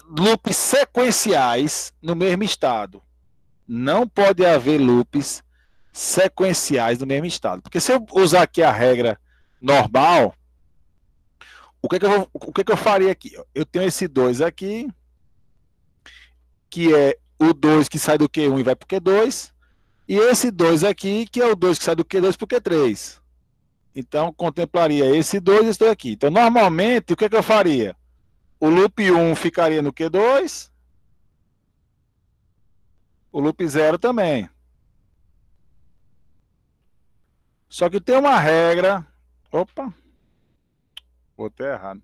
loops sequenciais no mesmo estado. Não pode haver loops sequenciais no mesmo estado. Porque se eu usar aqui a regra normal, o que eu faria aqui? Eu tenho esse 2 aqui, que é o 2 que sai do Q1 e vai para o Q2, E esse 2 aqui, que é o 2 que sai do Q2 para o Q3. Então, contemplaria esse 2 e esse 2 aqui. Então, normalmente, o que eu faria? O loop 1 ficaria no Q2. O loop 0 também. Só que tem uma regra. Opa. Botei errado.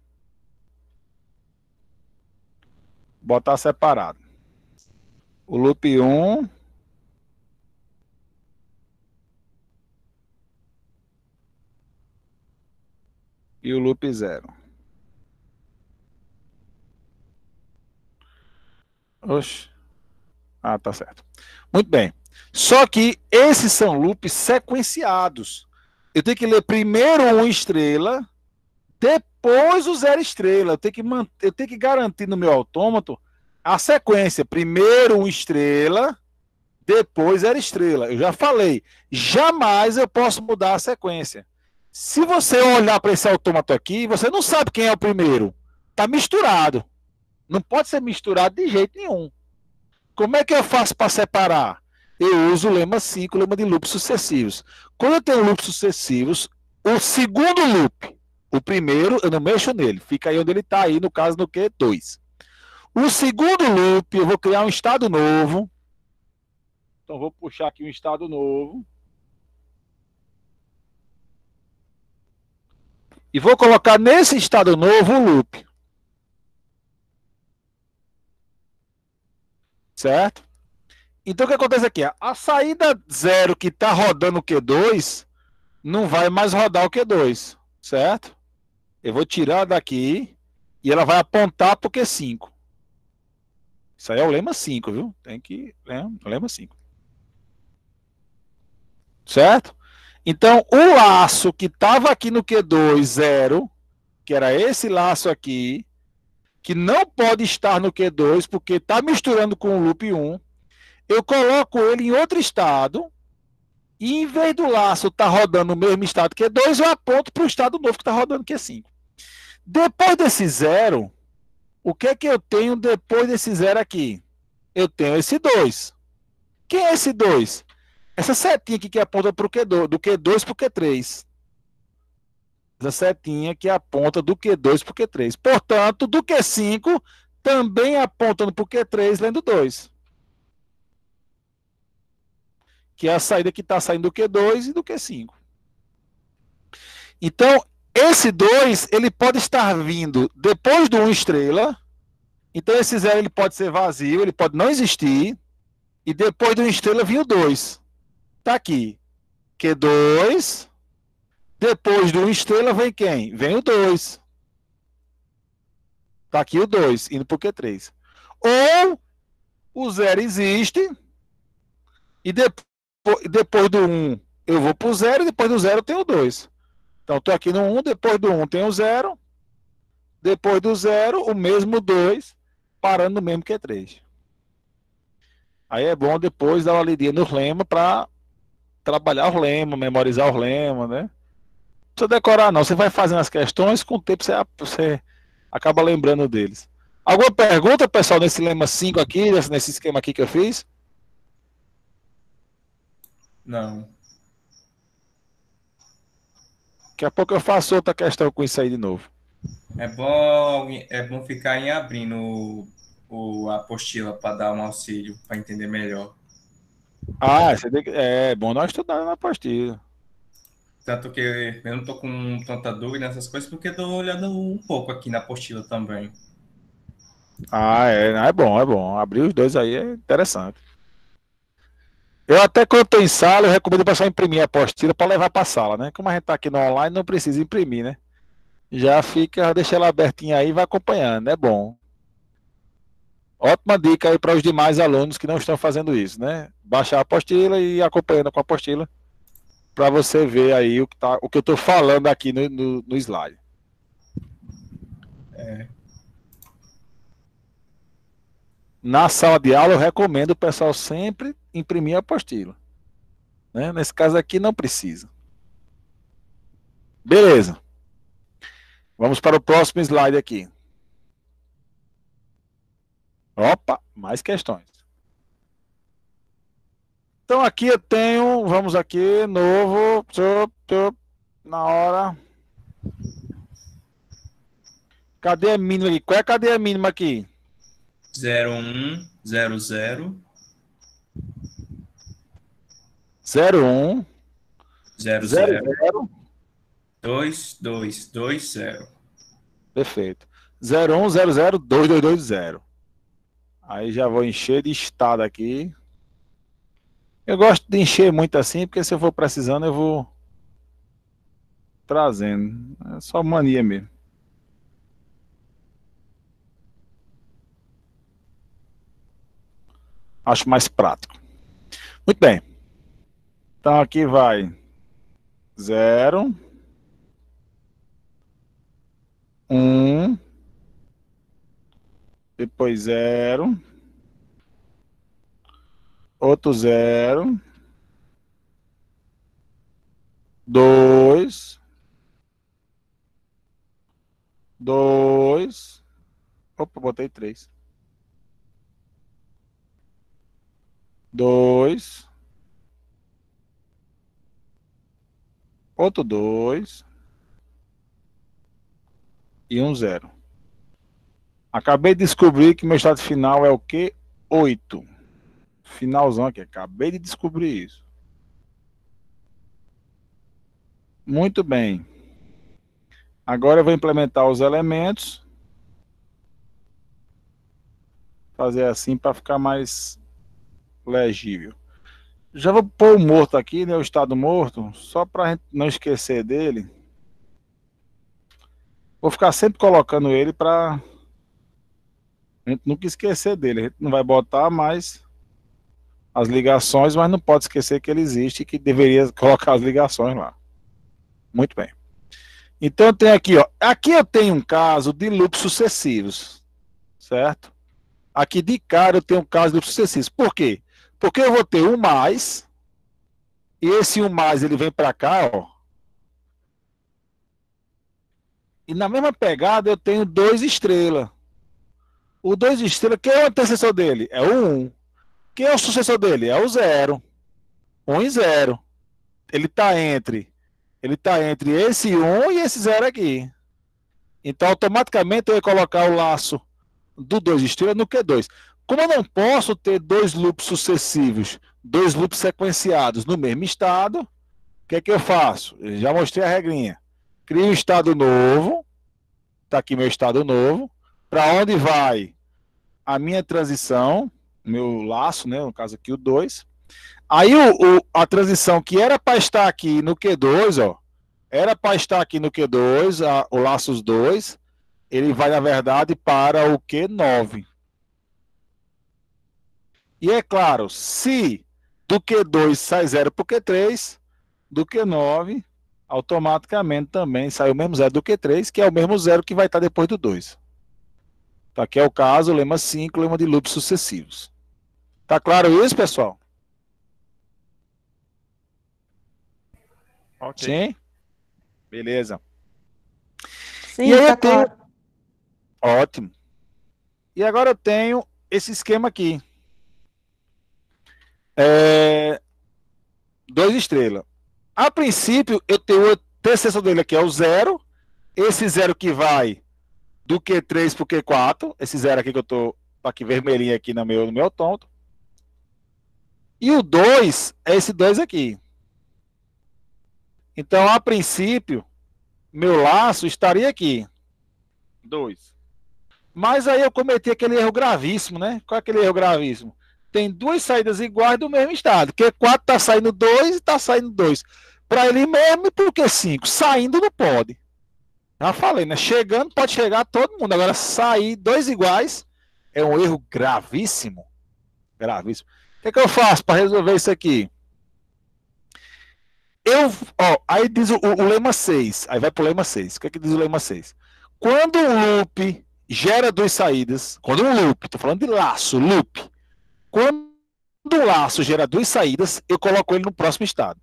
Botar separado. O loop 1. E o loop 0. Oxe. Ah, tá certo. Muito bem. Só que esses são loops sequenciados. Eu tenho que ler primeiro um estrela, depois o 0 estrela. Eu tenho que garantir no meu autômato a sequência. Primeiro um estrela, depois 0 estrela. Eu já falei. Jamais eu posso mudar a sequência. Se você olhar para esse autômato aqui, você não sabe quem é o primeiro. Está misturado. Não pode ser misturado de jeito nenhum. Como é que eu faço para separar? Eu uso o lema 5, o lema de loops sucessivos. Quando eu tenho loops sucessivos, o segundo loop, o primeiro, eu não mexo nele. Fica aí onde ele está, aí no caso do Q2. O segundo loop, eu vou criar um estado novo. Então, vou puxar aqui um estado novo. E vou colocar nesse estado novo o loop. Certo? Então, o que acontece aqui? A saída 0 que está rodando o Q2 não vai mais rodar o Q2, certo? Eu vou tirar daqui e ela vai apontar para o Q5. Isso aí é o lema 5, viu? Tem que... o lema 5. Certo? Então, o laço que estava aqui no Q2, 0, que era esse laço aqui, que não pode estar no Q2 porque está misturando com o loop 1, eu coloco ele em outro estado e em vez do laço estar rodando no mesmo estado que Q2, eu aponto para o estado novo que está rodando Q5. Depois desse 0, o que é que eu tenho depois desse 0 aqui? Eu tenho esse 2. Quem é esse 2? Essa setinha aqui que aponta para o Q2, do Q2 para o Q3. Essa setinha que aponta do Q2 para o Q3. Portanto, do Q5 também apontando para o Q3, lendo 2. Que é a saída que está saindo do Q2 e do Q5. Então, esse 2, ele pode estar vindo depois do 1 estrela. Então, esse 0 ele pode ser vazio, ele pode não existir. E depois do 1 estrela vem o 2. Está aqui. Q2. Depois do 1 estrela vem quem? Vem o 2. Está aqui o 2, indo para o Q3. Ou o 0 existe. E depois do 1 eu vou para o 0. E depois do 0 eu tenho o 2. Então, estou aqui no 1. Depois do 1 tem o 0. Depois do 0, o mesmo 2. Parando no mesmo Q3. Aí é bom depois dar uma lidinha no lema para trabalhar o lema, memorizar o lema, né? Não precisa decorar, não. Você vai fazendo as questões, com o tempo você acaba lembrando deles. Alguma pergunta, pessoal, nesse lema 5 aqui, nesse esquema aqui que eu fiz? Não. Daqui a pouco eu faço outra questão com isso aí de novo. É bom ficar em abrindo a apostila para dar um auxílio, para entender melhor. É bom nós estudar na apostila. Tanto que eu não estou com tanta dúvida nessas coisas, porque estou olhando um pouco aqui na apostila também. É bom, é bom. Abrir os dois aí é interessante. Eu até quando estou em sala, eu recomendo o pessoal imprimir a apostila para levar para a sala, né? Como a gente está aqui no online, não precisa imprimir, né? Já deixa ela abertinha aí e vai acompanhando, é bom. Ótima dica aí para os demais alunos que não estão fazendo isso, né? Baixar a apostila e ir acompanhando com a apostila para você ver aí o que eu estou falando aqui no slide. Na sala de aula, eu recomendo o pessoal sempre imprimir a apostila. Né? Nesse caso aqui, não precisa. Beleza. Vamos para o próximo slide aqui. Opa, mais questões. Então aqui eu tenho, vamos aqui, novo, na hora. Cadeia mínima aqui. Qual é a cadeia mínima aqui? 01, 00, 01, 00, 00. 2220. Perfeito. 01, 00, 2220. Aí já vou encher de estado aqui. Eu gosto de encher muito assim, porque se eu for precisando, eu vou trazendo. É só mania mesmo. Acho mais prático. Muito bem. Então aqui vai 0, 1, depois 0, outro 0, 2, 2, opa, botei 3, 2, outro 2 e um 0. Acabei de descobrir que meu estado final é o quê? 8. Finalzão aqui, acabei de descobrir isso. Muito bem. Agora eu vou implementar os elementos. Fazer assim para ficar mais legível. Já vou pôr o morto aqui, né? O estado morto, só para a gente não esquecer dele. Vou ficar sempre colocando ele para a gente nunca esquecer dele. A gente não vai botar mais as ligações, mas não pode esquecer que ele existe e que deveria colocar as ligações lá. Muito bem. Então eu tenho aqui, ó. Aqui eu tenho um caso de loops sucessivos, certo? Aqui de cara eu tenho um caso de loops sucessivos. Por quê? Porque eu vou ter um mais, e esse um mais ele vem para cá, ó. E na mesma pegada eu tenho 2 estrelas. O 2 estrelas, quem é o antecessor dele? É o 1. Quem é o sucessor dele? É o 0. 1 e 0. Ele está entre esse 1 e esse 0 aqui. Então, automaticamente, eu ia colocar o laço do 2 estrelas no Q2. Como eu não posso ter 2 loops sucessivos, 2 loops sequenciados no mesmo estado, o que é que eu faço? Eu já mostrei a regrinha. Crio um estado novo. Está aqui meu estado novo. Para onde vai a minha transição, meu laço, né? No caso aqui o 2. Aí a transição que era para estar aqui no Q2, ó, era para estar aqui no Q2, o laços 2, ele vai, na verdade, para o Q9. E é claro, se do Q2 sai 0 para o Q3, do Q9, automaticamente também sai o mesmo 0 do Q3, que é o mesmo 0 que vai estar depois do 2. Tá, aqui é o caso, lema 5, lema de loops sucessivos. Tá claro isso, pessoal? Ok. Sim? Beleza. Sim, E aí tá eu tenho... claro. Ótimo. E agora eu tenho esse esquema aqui. 2 estrelas. A princípio, eu tenho o antecessor dele aqui, é o 0. Esse 0 que vai do Q3 para o Q4. Esse 0 aqui que eu tô aqui vermelhinho aqui no meu tonto. E o 2 é esse 2 aqui. Então, a princípio, meu laço estaria aqui. 2. Mas aí eu cometi aquele erro gravíssimo, né? Qual é aquele erro gravíssimo? Tem 2 saídas iguais do mesmo estado. Q4 está saindo 2 e está saindo 2. Para ele mesmo e por Q5? Saindo não pode. Já falei, né? Chegando pode chegar todo mundo. Agora, sair 2 iguais é um erro gravíssimo. Gravíssimo. O que eu faço para resolver isso aqui? Aí diz o lema 6. Aí vai para o lema 6. O que diz o lema 6? Quando um loop gera 2 saídas, quando um loop, estou falando de laço, loop. Quando o laço gera 2 saídas, eu coloco ele no próximo estado.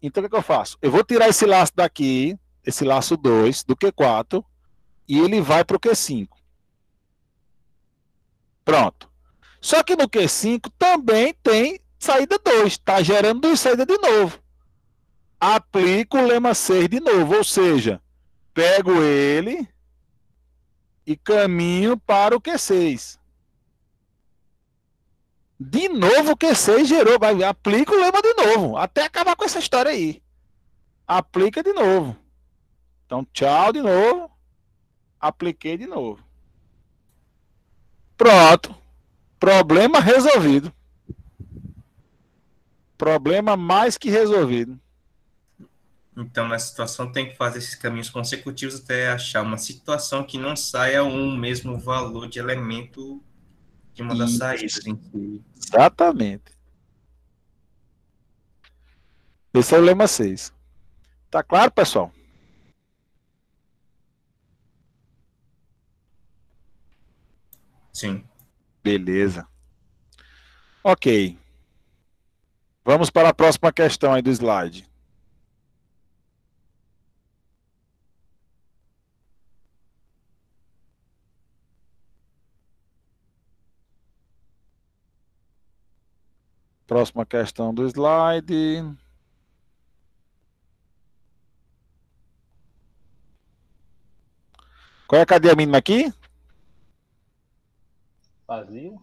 Então o que eu faço? Eu vou tirar esse laço daqui, esse laço 2 do Q4, e ele vai para o Q5. Pronto. Só que no Q5 também tem saída 2, está gerando 2 saídas de novo. Aplico o lema 6 de novo, ou seja, pego ele e caminho para o Q6. De novo o Q6 gerou, aplica o lema de novo, até acabar com essa história aí. Aplica de novo. Então, tchau de novo. Apliquei de novo. Pronto. Problema resolvido. Problema mais que resolvido. Então, nessa situação, tem que fazer esses caminhos consecutivos até achar uma situação que não saia um mesmo valor de elemento de uma das saídas em si. Exatamente. Esse é o lema 6. Tá claro, pessoal? Sim. Beleza. Ok. Vamos para a próxima questão aí do slide. Próxima questão do slide. Qual é a cadeia mínima aqui? Vazio?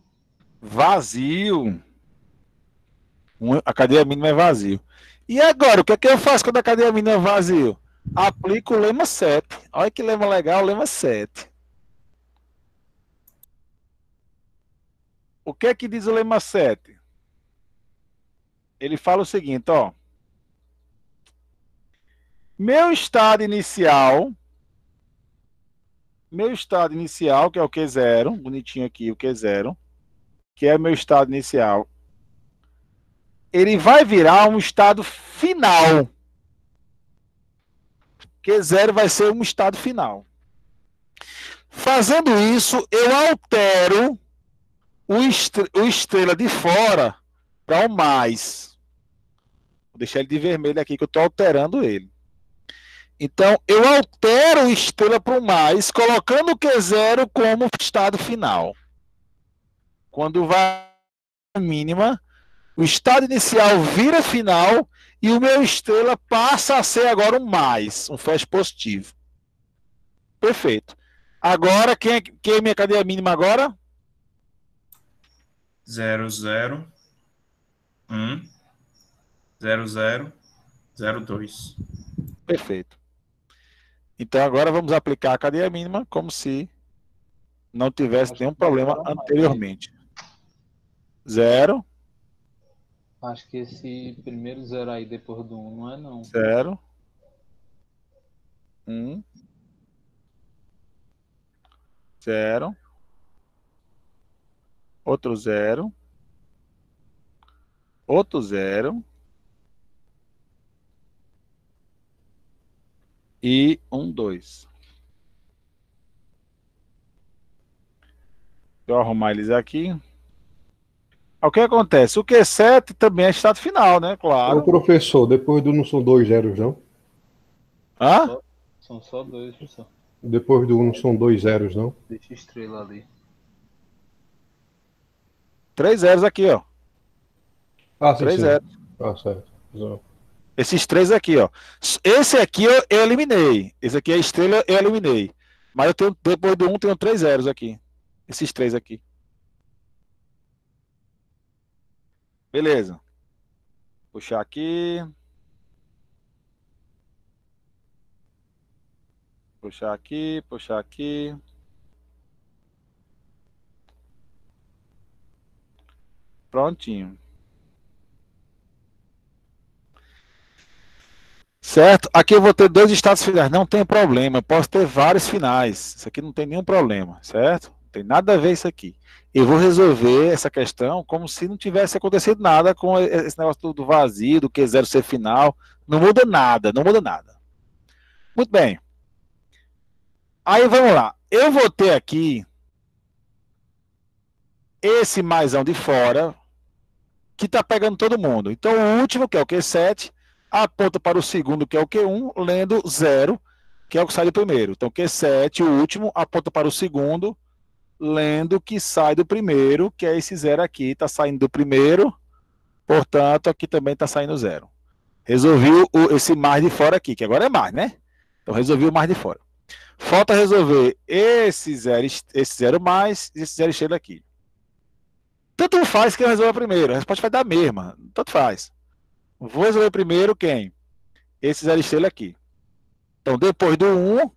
Vazio. A cadeia mínima é vazio. E agora, o que é que eu faço quando a cadeia mínima é vazio? Aplico o lema 7. Olha que lema legal, o lema 7. O que é que diz o lema 7? Ele fala o seguinte, ó. Meu estado inicial, que é o Q0, bonitinho aqui, o Q0, que é meu estado inicial, ele vai virar um estado final. Q0 vai ser um estado final. Fazendo isso, eu altero o estrela de fora para o mais. Vou deixar ele de vermelho aqui, que eu estou alterando ele. Então, eu altero o estrela para o mais, colocando o Q0 como estado final. Quando vai a mínima, o estado inicial vira final e o meu estrela passa a ser agora um mais, um flash positivo. Perfeito. Agora, quem é minha cadeia mínima agora? 0, 0, 1, 0, 0, 0, 2. Perfeito. Então, agora vamos aplicar a cadeia mínima como se não tivesse nenhum problema anteriormente. 0. Acho que esse primeiro 0 aí depois do 1 não é não. 0. 1. 0. Outro 0. Outro 0. E 1, 2. Deixa eu arrumar eles aqui. O que acontece? O Q7 também é estado final, né? Ô, Claro. professor, depois do não são 2 zeros, não? Hã? São só 2, pessoal. Depois do não são 2 zeros, não? Deixa estrela ali. 3 zeros aqui, ó. Ah, sim, 3 sim. zeros. Ah, certo. Exato. Esses 3 aqui, ó. Esse aqui eu eliminei. Esse aqui é a estrela, eu eliminei. Mas eu tenho, depois do 1, tenho 3 zeros aqui. Esses 3 aqui. Beleza. Puxar aqui. Puxar aqui, puxar aqui. Prontinho. Certo? Aqui eu vou ter 2 estados finais. Não tem problema. Eu posso ter vários finais. Isso aqui não tem nenhum problema, certo? Não tem nada a ver isso aqui. Eu vou resolver essa questão como se não tivesse acontecido nada com esse negócio do vazio, do Q0 ser final. Não muda nada, não muda nada. Muito bem. Aí vamos lá. Eu vou ter aqui esse maisão de fora que está pegando todo mundo. Então o último, que é o Q7, aponta para o segundo, que é o Q1, lendo 0, que é o que sai do primeiro. Então Q7, o último, aponta para o segundo, lendo o que sai do primeiro, que é esse 0 aqui. Está saindo do primeiro Portanto, aqui também está saindo 0. Resolvi esse mais de fora aqui, que agora é mais, né? Então, resolvi o mais de fora. Falta resolver esse 0 mais e esse 0 estrela aqui. Tanto faz quem resolva primeiro. A resposta vai dar a mesma. Tanto faz. Vou resolver primeiro quem? Esse 0 estrela aqui. Então, depois do 1,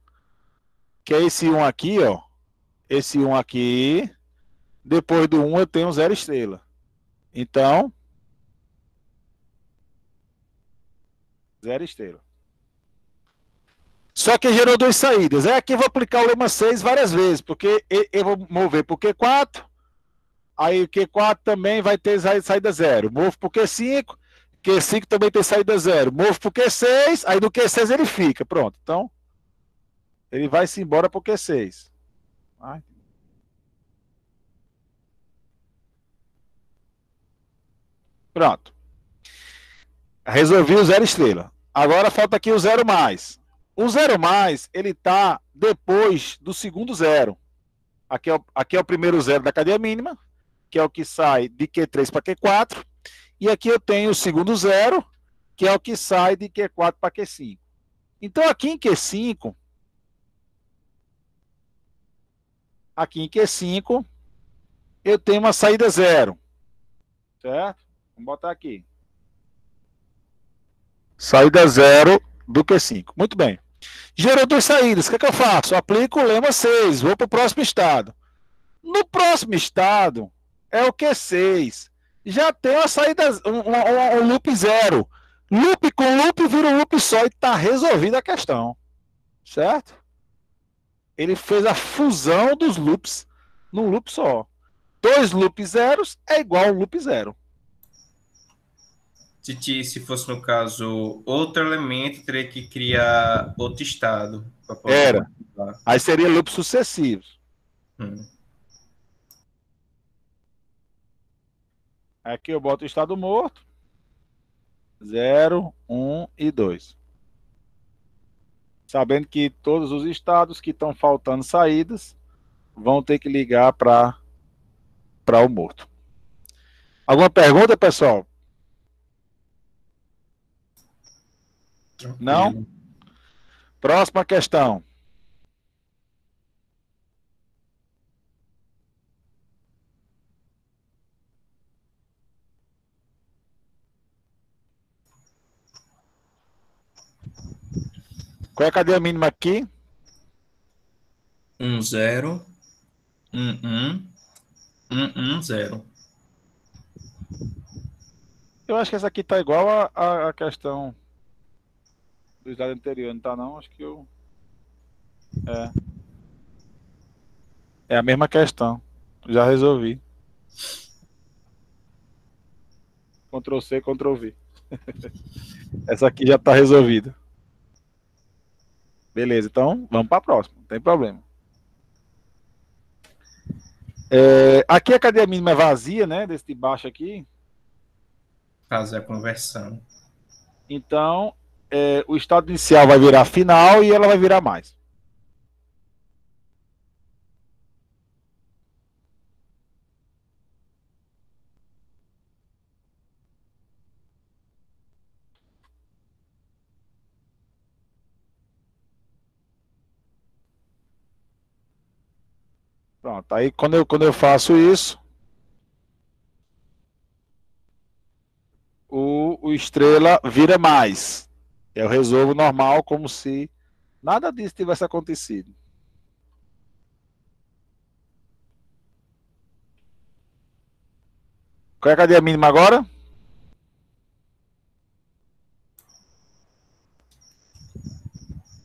que é esse 1 aqui, ó. Esse 1 aqui. Depois do 1 eu tenho 0 estrela. Então, 0 estrela. Só que gerou duas saídas. Aqui eu vou aplicar o lema 6 várias vezes, porque eu vou mover para o Q4, aí o Q4 também vai ter saída 0. Movo para o Q5, Q5 também tem saída 0. Movo para o Q6, aí do Q6 ele fica. Pronto. Então, ele vai se embora para o Q6. Vai. Pronto. Resolvi o 0 estrela. Agora falta aqui o 0 mais. O 0 mais, ele está depois do segundo 0. Aqui é o primeiro 0 da cadeia mínima, que é o que sai de Q3 para Q4. E aqui eu tenho o segundo 0, que é o que sai de Q4 para Q5. Então, aqui em Q5, eu tenho uma saída 0. Certo? Vamos botar aqui. Saída 0 do Q5. Muito bem. Gerou duas saídas. O que é que eu faço? Eu aplico o lema 6. Vou para o próximo estado. No próximo estado é o Q6. Já tem uma saída, um loop 0. Loop com loop vira um loop só e está resolvida a questão. Certo? Ele fez a fusão dos loops num loop só. 2 loops zeros é igual a um loop 0. Se fosse, no caso, outro elemento, teria que criar outro estado. Pra poder Era. Aí seria loops sucessivos. Aqui eu boto o estado morto. 0, 1 e 2. Sabendo que todos os estados que estão faltando saídas vão ter que ligar para o morto. Alguma pergunta, pessoal? Não? Próxima questão. Qual é a cadeia mínima aqui? 1, 0, 1, 1, 1, 1, 0. Eu acho que essa aqui está igual a questão do estado anterior, não está não? Acho que eu... É a mesma questão. Já resolvi. Ctrl C, Ctrl V. Essa aqui já está resolvida. Beleza, então vamos para a próxima, não tem problema. Aqui a cadeia mínima é vazia, né? Desse de baixo aqui. Fazer a conversão. Então, o estado inicial vai virar final e ela vai virar mais. Pronto, aí quando eu faço isso, o estrela vira mais. Eu resolvo normal, como se nada disso tivesse acontecido. Qual é a cadeia mínima agora?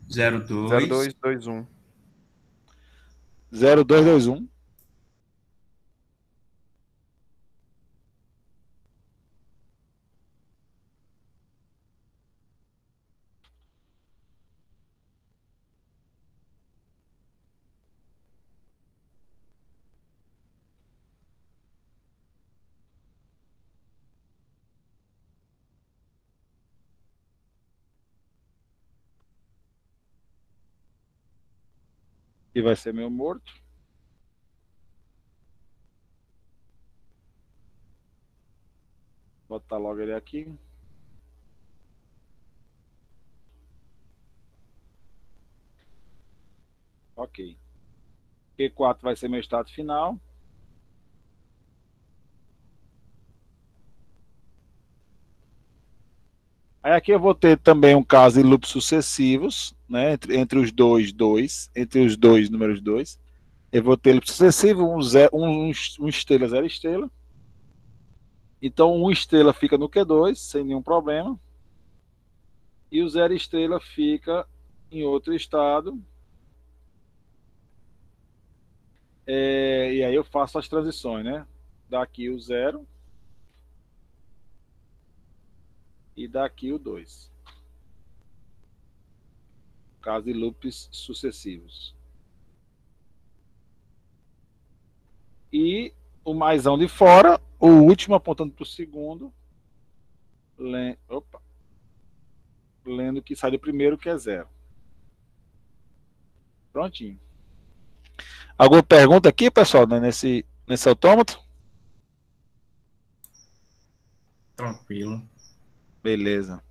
0, 2. 02, 21. 0, 2, 2, 1. E vai ser meu morto. botar logo ele aqui. Ok. Q4 vai ser meu estado final. Aí aqui eu vou ter também um caso de loops sucessivos, né? Entre os dois números 2. Eu vou ter loops sucessivos, um estrela, 0 estrela. Então, 1 estrela fica no Q2, sem nenhum problema. E o 0 estrela fica em outro estado. E aí eu faço as transições, né? Daqui o 0 e daqui o 2. Caso de loops sucessivos. E o maisão de fora, o último apontando para o segundo, lendo que sai do primeiro, que é 0. Prontinho. Alguma pergunta aqui, pessoal, né, nesse autômato? Tranquilo. Beleza.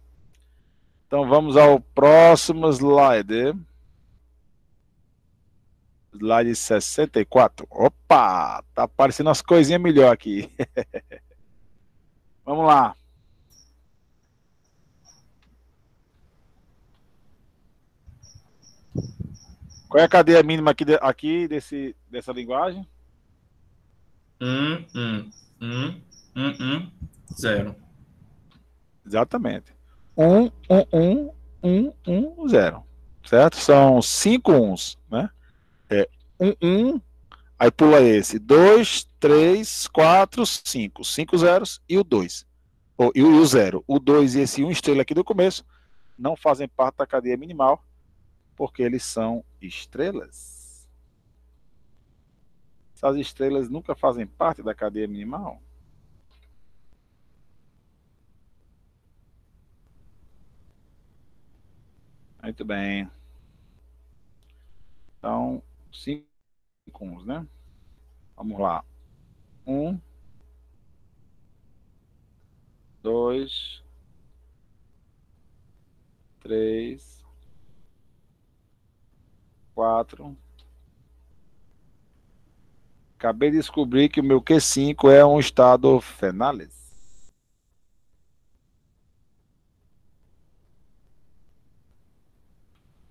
Então vamos ao próximo slide. Slide 64. Opa! Tá aparecendo umas coisinhas melhor aqui. Vamos lá. Qual é a cadeia mínima aqui dessa linguagem? 0. Exatamente. 1, 1, 1, 1, 1, 0. Certo? São 5 uns, né? 1, 1, aí pula esse. 2, 3, 4, 5. 5 zeros e o 2. E o 0. O 2 e esse 1 estrela aqui do começo não fazem parte da cadeia minimal, porque eles são estrelas. Essas estrelas nunca fazem parte da cadeia minimal. Muito bem. Então, 5 uns, né? Vamos lá. 1, 2, 3, 4. Acabei de descobrir que o meu Q5 é um estado fenalis.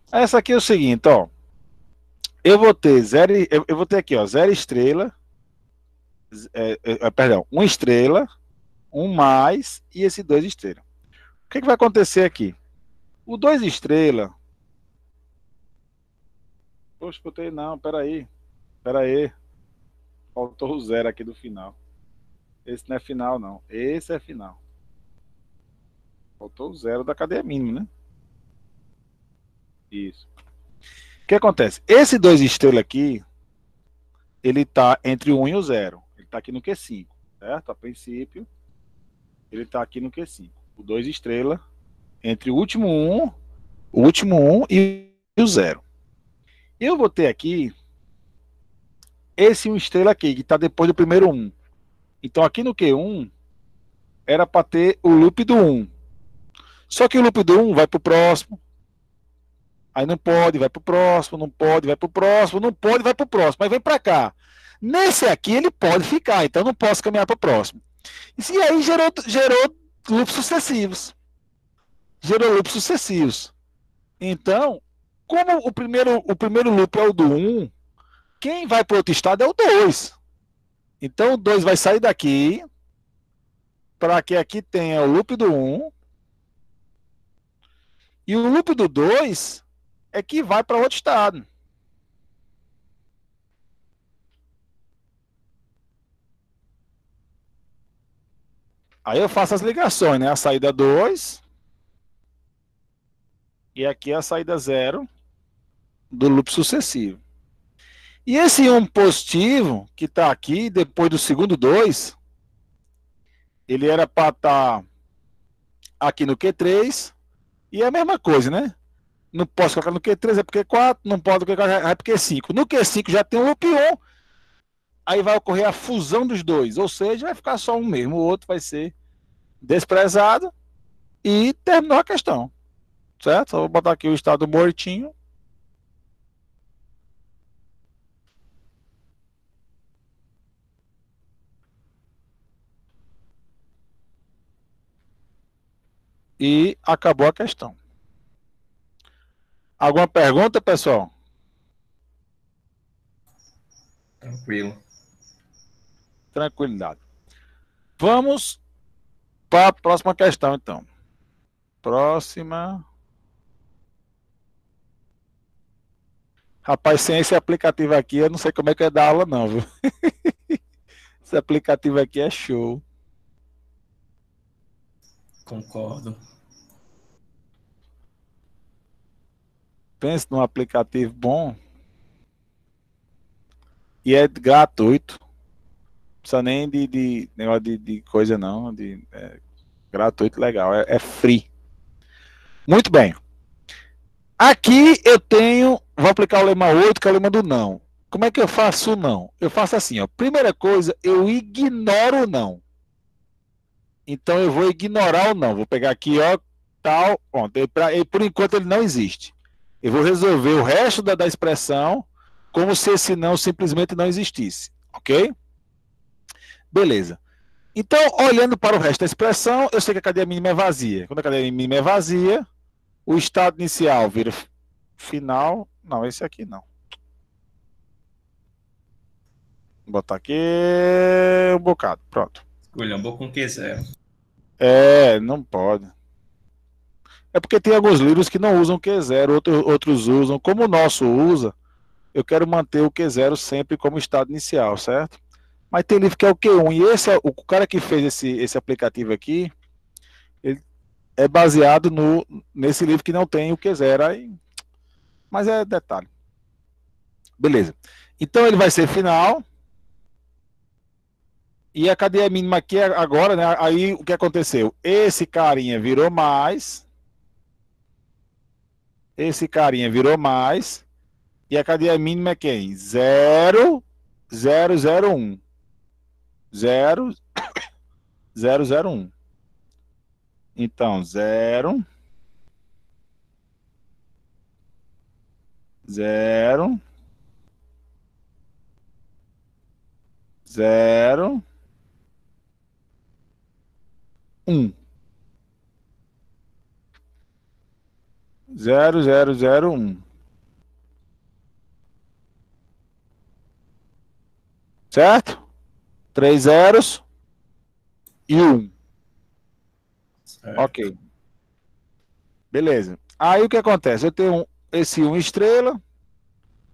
Essa aqui é o seguinte, ó. Eu vou ter aqui, ó, 0 estrela, perdão, 1 estrela, 1 mais e esse 2 estrela. O que vai acontecer aqui? O 2 estrela. Poxa, botei não, peraí. Faltou o 0 aqui do final. Esse não é final, não. Esse é final. Faltou o 0 da cadeia mínima, né? Isso. O que acontece? Esse 2 estrela aqui, ele está entre o 1 e o 0. Ele está aqui no Q5, certo? A princípio, ele está aqui no Q5. O 2 estrela, entre o último 1 e o 0. Eu vou ter aqui esse 1 estrela aqui, que está depois do primeiro 1. Então, aqui no Q1, era para ter o loop do 1. Só que o loop do 1 vai para o próximo. Aí não pode, vai para o próximo, não pode, vai para o próximo, não pode, vai para o próximo. Aí vem para cá. Nesse aqui ele pode ficar, então não posso caminhar para o próximo. E aí gerou loops sucessivos. Então, como o primeiro loop é o do 1, quem vai para outro estado é o 2. Então o 2 vai sair daqui para que aqui tenha o loop do 1. E o loop do 2 é que vai para outro estado. Aí eu faço as ligações, né? A saída 2 e aqui a saída 0 do loop sucessivo. E esse 1 positivo que está aqui, depois do segundo 2, ele era para estar aqui no Q3, e é a mesma coisa, né? Não posso colocar no Q3, é porque Q4, não pode colocar, é porque Q5. No Q5 já tem um loop 1, aí vai ocorrer a fusão dos dois, ou seja, vai ficar só um mesmo, o outro vai ser desprezado e terminou a questão. Certo? Só vou botar aqui o estado mortinho. E acabou a questão. Alguma pergunta, pessoal? Tranquilo. Tranquilidade. Vamos para a próxima questão, então. Próxima. Rapaz, sem esse aplicativo aqui, eu não sei como é que é dar aula, não, viu? Esse aplicativo aqui é show. Concordo. Pense num aplicativo bom. E é gratuito. Não precisa nem de negócio de coisa, não. Gratuito, legal. É free. Muito bem. Aqui eu tenho. Vou aplicar o lema 8, que é o lema do não. Como é que eu faço o não? Eu faço assim, ó. Primeira coisa, eu ignoro o não. Então eu vou ignorar o não. Vou pegar aqui, ó, tal. Pronto. Por enquanto ele não existe. Eu vou resolver o resto da expressão como se esse não simplesmente não existisse. Ok? Beleza. Então, olhando para o resto da expressão, eu sei que a cadeia mínima é vazia. Quando a cadeia mínima é vazia, o estado inicial vira final. Não, esse aqui não. Vou botar aqui um bocado. Pronto. Esculhambou com Q0. Não pode. É porque tem alguns livros que não usam Q0, outros usam. Como o nosso usa, eu quero manter o Q0 sempre como estado inicial, certo? Mas tem livro que é o Q1, e o cara que fez esse aplicativo aqui, ele é baseado nesse livro que não tem o Q0, mas é detalhe. Beleza. Então ele vai ser final, e a cadeia mínima aqui agora, né? Aí o que aconteceu? Esse carinha virou mais, e a cadeia mínima é quem? 0, 0, 0, 1. 0, 0, 0, 1. Então, 0, 0, 0, 1. 0, 0, 0, 1. Certo? 3 zeros e 1. Certo. Ok. Beleza. Aí o que acontece? Eu tenho esse 1 estrela,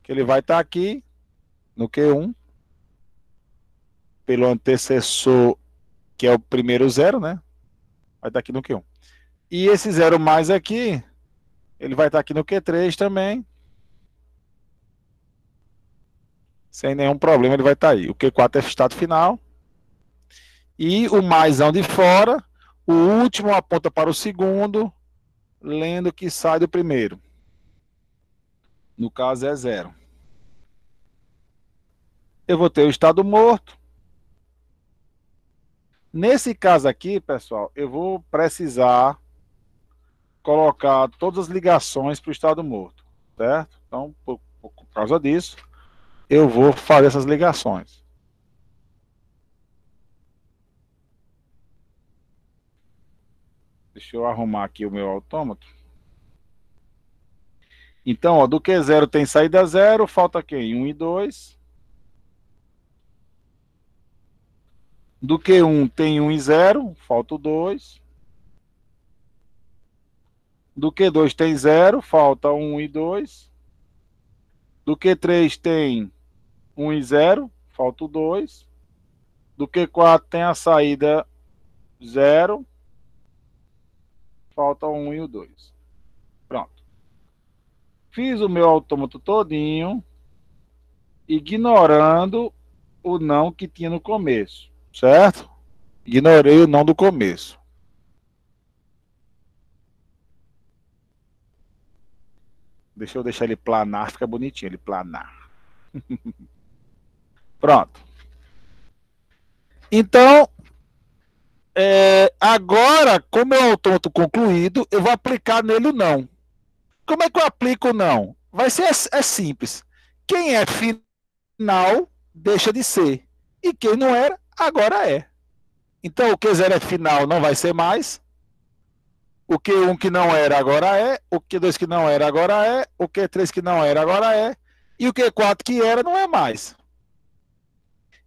que ele vai estar aqui no Q1, pelo antecessor, que é o primeiro 0, né? Vai estar aqui no Q1. E esse 0 mais aqui, ele vai estar aqui no Q3 também. Sem nenhum problema, ele vai estar aí. O Q4 é estado final. E o maisão de fora, o último aponta para o segundo, lendo que sai do primeiro. No caso é 0. Eu vou ter o estado morto. Nesse caso aqui, pessoal, eu vou precisar colocar todas as ligações para o estado morto, certo? Então, por causa disso, eu vou fazer essas ligações. Deixa eu arrumar aqui o meu autômato. Então, ó, do Q0 tem saída 0, falta quem? 1 e 2. Do Q1 tem 1 e 0, falta o 2. Do Q2 tem 0, falta 1 e 2. Do Q3 tem 1 e 0, falta o 2. Do Q4 tem a saída 0, falta 1 e o 2. Pronto. Fiz o meu autômato todinho, ignorando o não que tinha no começo, certo? Ignorei o não do começo. Deixa eu deixar ele planar, fica bonitinho ele planar. Pronto. Então, Agora, como é o autômato concluído, eu vou aplicar nele o não. Como é que eu aplico o não? Vai ser simples. Quem é final, deixa de ser. E quem não era, agora é. Então, o Q0 é final, não vai ser mais. O Q1 que não era, agora é. O Q2 que não era, agora é. O Q3 que não era, agora é. E o Q4 que era, não é mais.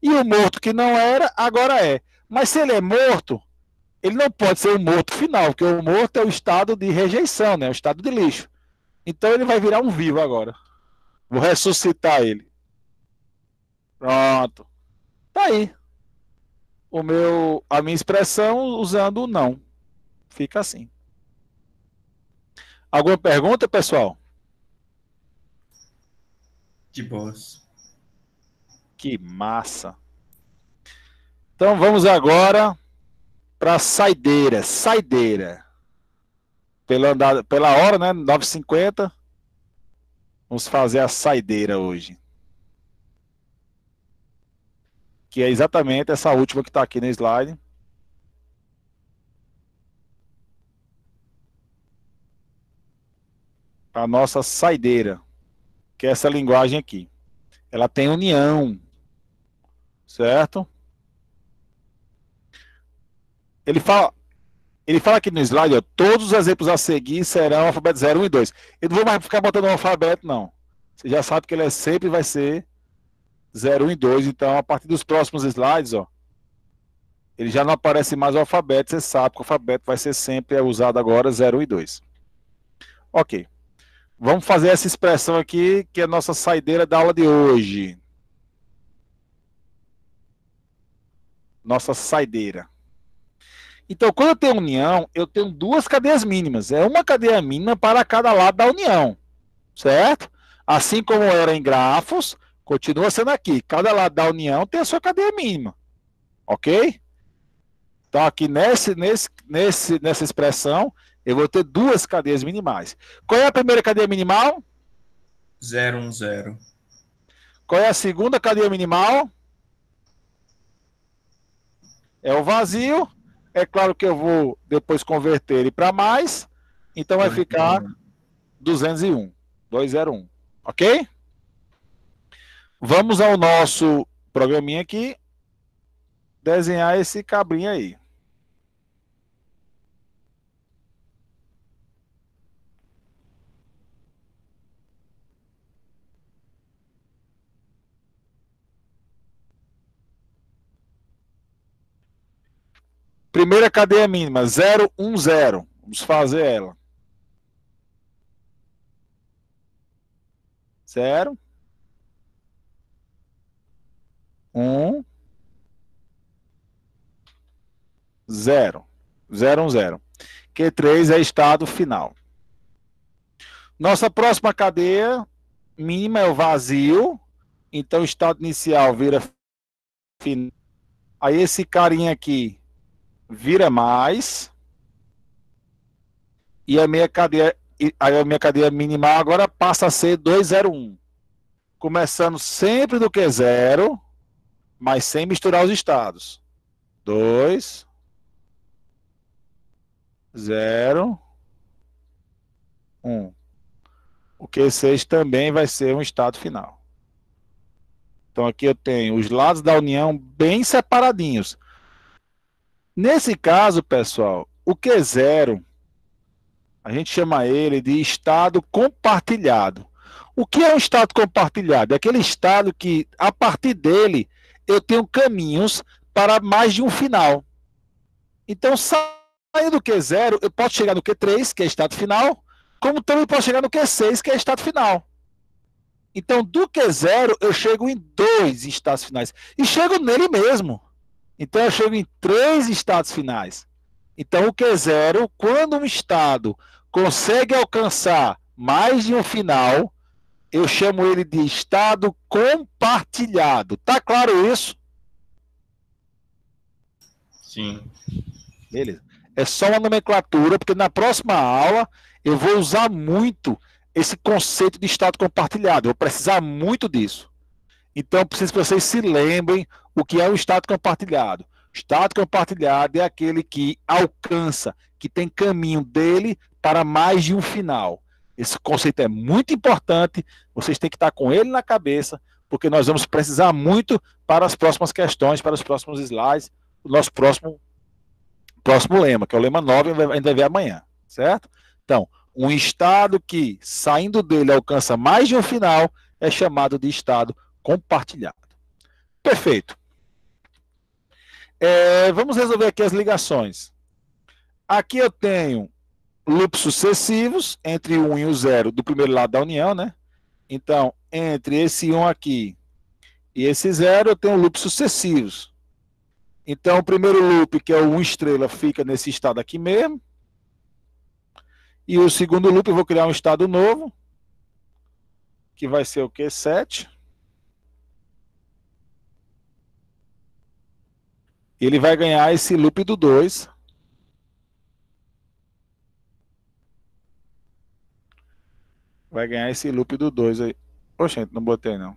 E o morto que não era, agora é. Mas se ele é morto, ele não pode ser o morto final, porque o morto é o estado de rejeição, né? O estado de lixo. Então ele vai virar um vivo agora. Vou ressuscitar ele. Pronto. Tá aí. A minha expressão usando o não. Fica assim. Alguma pergunta, pessoal? De boas. Que massa. Então vamos agora para saideira. Saideira. Pela hora, né? 9h50. Vamos fazer a saideira hoje. Que é exatamente essa última que está aqui no slide. A nossa saideira. Que é essa linguagem aqui. Ela tem união. Certo? Ele fala aqui no slide, ó, todos os exemplos a seguir serão alfabeto 0, 1 e 2. Eu não vou mais ficar botando o alfabeto, não. Você já sabe que ele sempre vai ser 0, 1 e 2. Então, a partir dos próximos slides, ó, ele já não aparece mais o alfabeto. Você sabe que o alfabeto vai ser sempre usado agora 0, 1 e 2. Ok. Vamos fazer essa expressão aqui, que é a nossa saideira da aula de hoje. Nossa saideira. Então, quando eu tenho união, eu tenho duas cadeias mínimas. É uma cadeia mínima para cada lado da união. Certo? Assim como era em grafos, continua sendo aqui. Cada lado da união tem a sua cadeia mínima. Ok? Então, aqui nessa expressão, eu vou ter duas cadeias minimais. Qual é a primeira cadeia minimal? 0, 1, 0. Qual é a segunda cadeia minimal? É o vazio. É claro que eu vou depois converter ele para mais. Então vai ficar 201. 201. Ok? Vamos ao nosso programinha aqui. Desenhar esse cabrinho aí. Primeira cadeia mínima, 0, 1, 0. Vamos fazer ela. 0, 1, 0. 0, 1, 0. Q3 é estado final. Nossa próxima cadeia mínima é o vazio. Então, o estado inicial vira final. Aí, esse carinha aqui vira mais. E a minha cadeia minimal agora passa a ser 201. Começando sempre do Q0, mas sem misturar os estados. 2, 0, 1. O Q6 também vai ser um estado final. Então aqui eu tenho os lados da união bem separadinhos. Nesse caso, pessoal, o Q0, a gente chama ele de estado compartilhado. O que é um estado compartilhado? É aquele estado que, a partir dele, eu tenho caminhos para mais de um final. Então, saindo do Q0, eu posso chegar no Q3, que é estado final, como também posso chegar no Q6, que é estado final. Então, do Q0, eu chego em 2 estados finais. E chego nele mesmo. Então, eu chego em 3 estados finais. Então, o Q0, quando um estado consegue alcançar mais de um final, eu chamo ele de estado compartilhado. Tá claro isso? Sim. Beleza. É só uma nomenclatura, porque na próxima aula eu vou usar muito esse conceito de estado compartilhado. Eu vou precisar muito disso. Então, eu preciso que vocês se lembrem o que é o estado compartilhado. Estado compartilhado é aquele que alcança, que tem caminho dele para mais de um final. Esse conceito é muito importante, vocês têm que estar com ele na cabeça, porque nós vamos precisar muito para as próximas questões, para os próximos slides, o nosso próximo lema, que é o lema 9, a gente vai ver amanhã, certo? Então, um estado que, saindo dele, alcança mais de um final, é chamado de estado compartilhado. Perfeito. Vamos resolver aqui as ligações. Aqui eu tenho loops sucessivos entre o 1 e o 0 do primeiro lado da união, né? Então, entre esse 1 aqui e esse 0, eu tenho loops sucessivos. Então, o primeiro loop, que é o 1 estrela, fica nesse estado aqui mesmo. E o segundo loop, eu vou criar um estado novo, que vai ser o quê? 7. Ele vai ganhar esse loop do 2. Vai ganhar esse loop do 2 aí. Oxe, não botei não.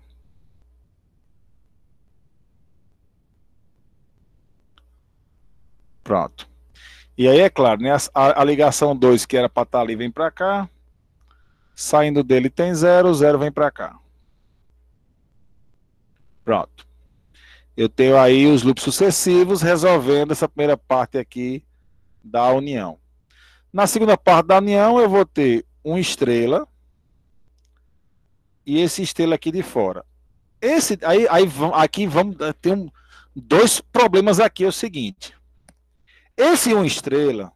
Pronto. E aí, é claro, né, a ligação 2, que era para estar ali, vem para cá. Saindo dele tem 0, 0 vem para cá. Pronto. Eu tenho aí os loops sucessivos resolvendo essa primeira parte aqui da união. Na segunda parte da união, eu vou ter um estrela e esse estrela aqui de fora. Aqui vamos ter dois problemas aqui, é o seguinte. Esse 1 estrela,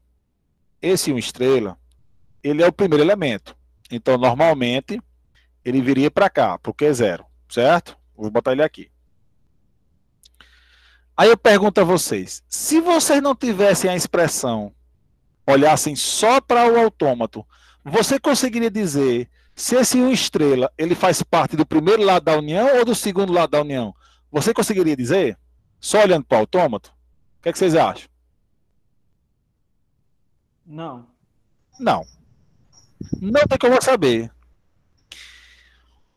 ele é o primeiro elemento. Então, normalmente, ele viria para cá, porque é 0, certo? Vou botar ele aqui. Aí eu pergunto a vocês, se vocês não tivessem a expressão, olhassem só para o autômato, você conseguiria dizer se esse 1 estrela, ele faz parte do primeiro lado da união ou do segundo lado da união? Você conseguiria dizer? Só olhando para o autômato? O que é que vocês acham? Não. Não. Não tem como eu saber.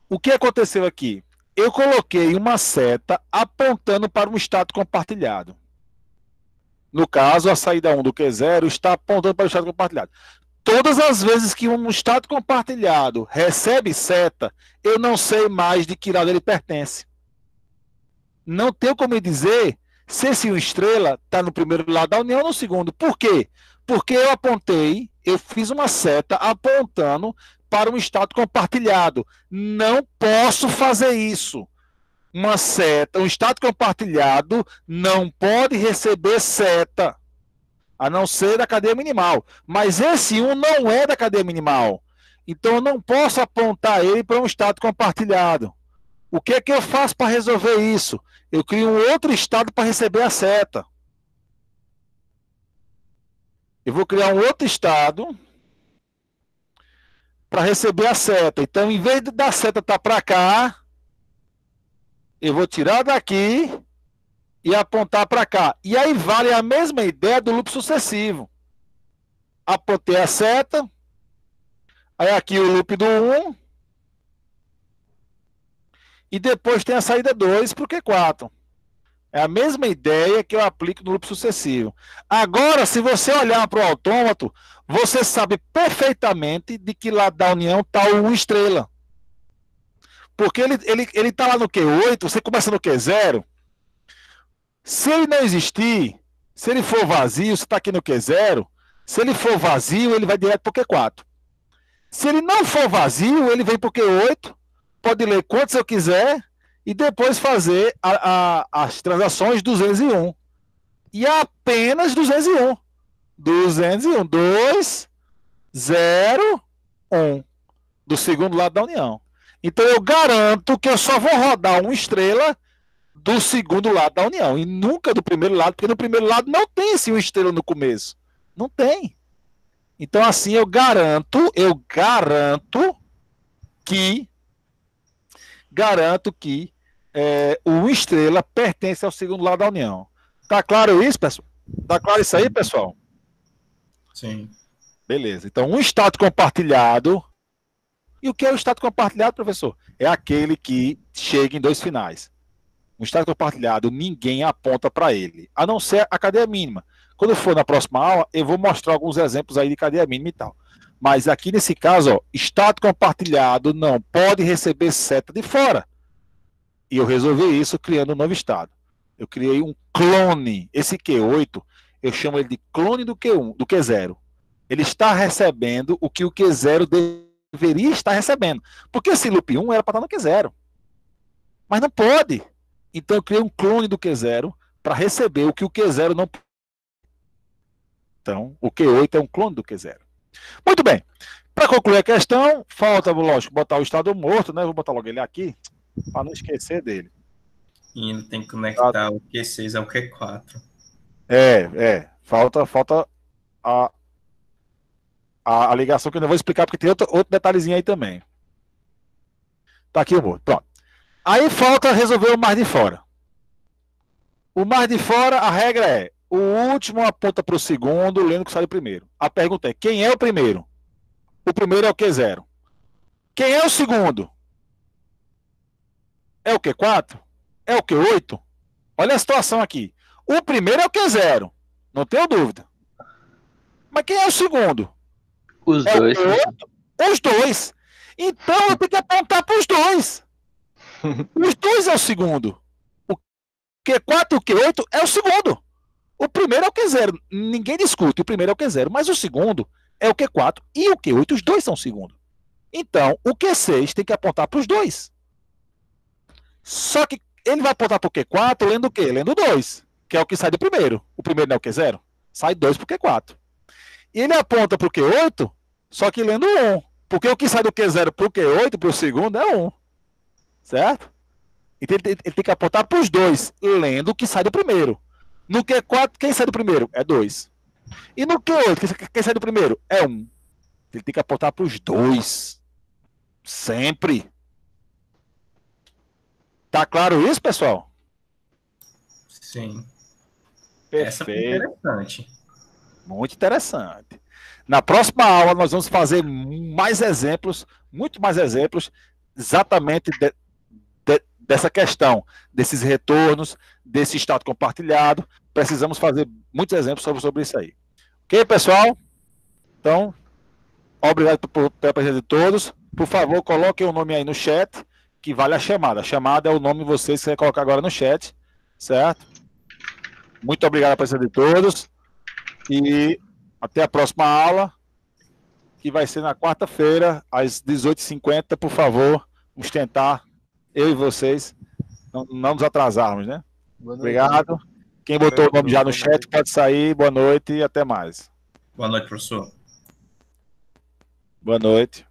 O que aconteceu aqui? Eu coloquei uma seta apontando para um estado compartilhado. No caso, a saída 1 do Q0 está apontando para o estado compartilhado. Todas as vezes que um estado compartilhado recebe seta, eu não sei mais de que lado ele pertence. Não tenho como dizer se esse 1 estrela está no primeiro lado da união ou no segundo. Por quê? Porque eu fiz uma seta apontando para um estado compartilhado. Não posso fazer isso. Uma seta, um estado compartilhado não pode receber seta, a não ser da cadeia minimal. Mas esse 1 não é da cadeia minimal. Então eu não posso apontar ele para um estado compartilhado. O que é que eu faço para resolver isso? Eu crio um outro estado para receber a seta. Eu vou criar um outro estado para receber a seta. Então, em vez da seta estar para cá, eu vou tirar daqui e apontar para cá. E aí vale a mesma ideia do loop sucessivo. Apontei a seta, aí aqui o loop do 1, e depois tem a saída 2 para o Q4. É a mesma ideia que eu aplico no loop sucessivo. Agora, se você olhar para o autômato, você sabe perfeitamente de que lado da união está o 1 estrela. Porque ele está lá no Q8, você começa no Q0. Se ele não existir, se ele for vazio, você está aqui no Q0. Se ele for vazio, ele vai direto para o Q4. Se ele não for vazio, ele vem para o Q8, pode ler quantos eu quiser, e depois fazer as transações 201. E apenas 201. 201. 2, 0, 1. Do segundo lado da união. Então eu garanto que eu só vou rodar 1 estrela do segundo lado da união. E nunca do primeiro lado, porque no primeiro lado não tem esse 1 estrela no começo. Não tem. Então assim eu garanto que o 1 estrela pertence ao segundo lado da união. Tá claro isso, pessoal? Tá claro isso aí, pessoal? Sim. Beleza. Então, um estado compartilhado. E o que é o estado compartilhado, professor? É aquele que chega em 2 finais. um estado compartilhado, ninguém aponta para ele, a não ser a cadeia mínima. Quando for na próxima aula, eu vou mostrar alguns exemplos aí de cadeia mínima e tal. Mas aqui nesse caso, ó, estado compartilhado não pode receber seta de fora. E eu resolvi isso criando um novo estado. Eu criei um clone. Esse Q8, eu chamo ele de clone do Q1, do Q0. Ele está recebendo o que o Q0 deveria estar recebendo. Porque esse loop 1 era para estar no Q0. Mas não pode. Então eu criei um clone do Q0 para receber o que o Q0 não pode. Então, o Q8 é um clone do Q0. Muito bem. Para concluir a questão, falta, lógico, botar o estado morto, né? Vou botar logo ele aqui, para não esquecer dele. E ainda tem que conectar o Q6 ao Q4. Falta a ligação que eu não vou explicar, porque tem outro detalhezinho aí também. Tá aqui o morto. Pronto. Aí falta resolver o mais de fora. O mais de fora, a regra é: o último aponta para o segundo, lendo que sai do primeiro. A pergunta é: quem é o primeiro? O primeiro é o Q0. Quem é o segundo? É o Q4? É o Q8? Olha a situação aqui. O primeiro é o Q0. Não tenho dúvida. Mas quem é o segundo? Os dois. O Q8? Os dois. Então eu tenho que apontar para os dois. Os dois é o segundo. O Q4 e o Q8 é o segundo. O primeiro é o Q0. Ninguém discute. O primeiro é o Q0. Mas o segundo é o Q4 e o Q8. Os dois são o segundo. Então, o Q6 tem que apontar para os dois. Só que ele vai apontar para o Q4 lendo o quê? Lendo 2, que é o que sai do primeiro. O primeiro não é o Q0? Sai 2 para o Q4. E ele aponta para o Q8, só que lendo 1. Porque o que sai do Q0 para o Q8, para o segundo, é 1. Certo? Então ele tem que apontar para os dois, lendo o que sai do primeiro. No Q4, quem sai do primeiro? É 2. E no Q8, quem sai do primeiro? É 1. Ele tem que apontar para os dois. Sempre. Tá claro isso, pessoal? Sim. Perfeito. Essa foi interessante. Muito interessante. Na próxima aula nós vamos fazer mais exemplos, muito mais exemplos, exatamente dessa questão, desses retornos, desse estado compartilhado. Precisamos fazer muitos exemplos sobre isso aí. Ok, pessoal? Então, obrigado pela presença de todos. Por favor, coloquem o nome aí no chat, que vale a chamada. A chamada é o nome de vocês que você vai colocar agora no chat, certo? Muito obrigado pela presença de todos. E até a próxima aula, que vai ser na quarta-feira, às 18h50. Por favor, vamos tentar, eu e vocês, não nos atrasarmos, né? Obrigado. Quem botou o nome já no chat pode sair. Boa noite e até mais. Boa noite, professor. Boa noite.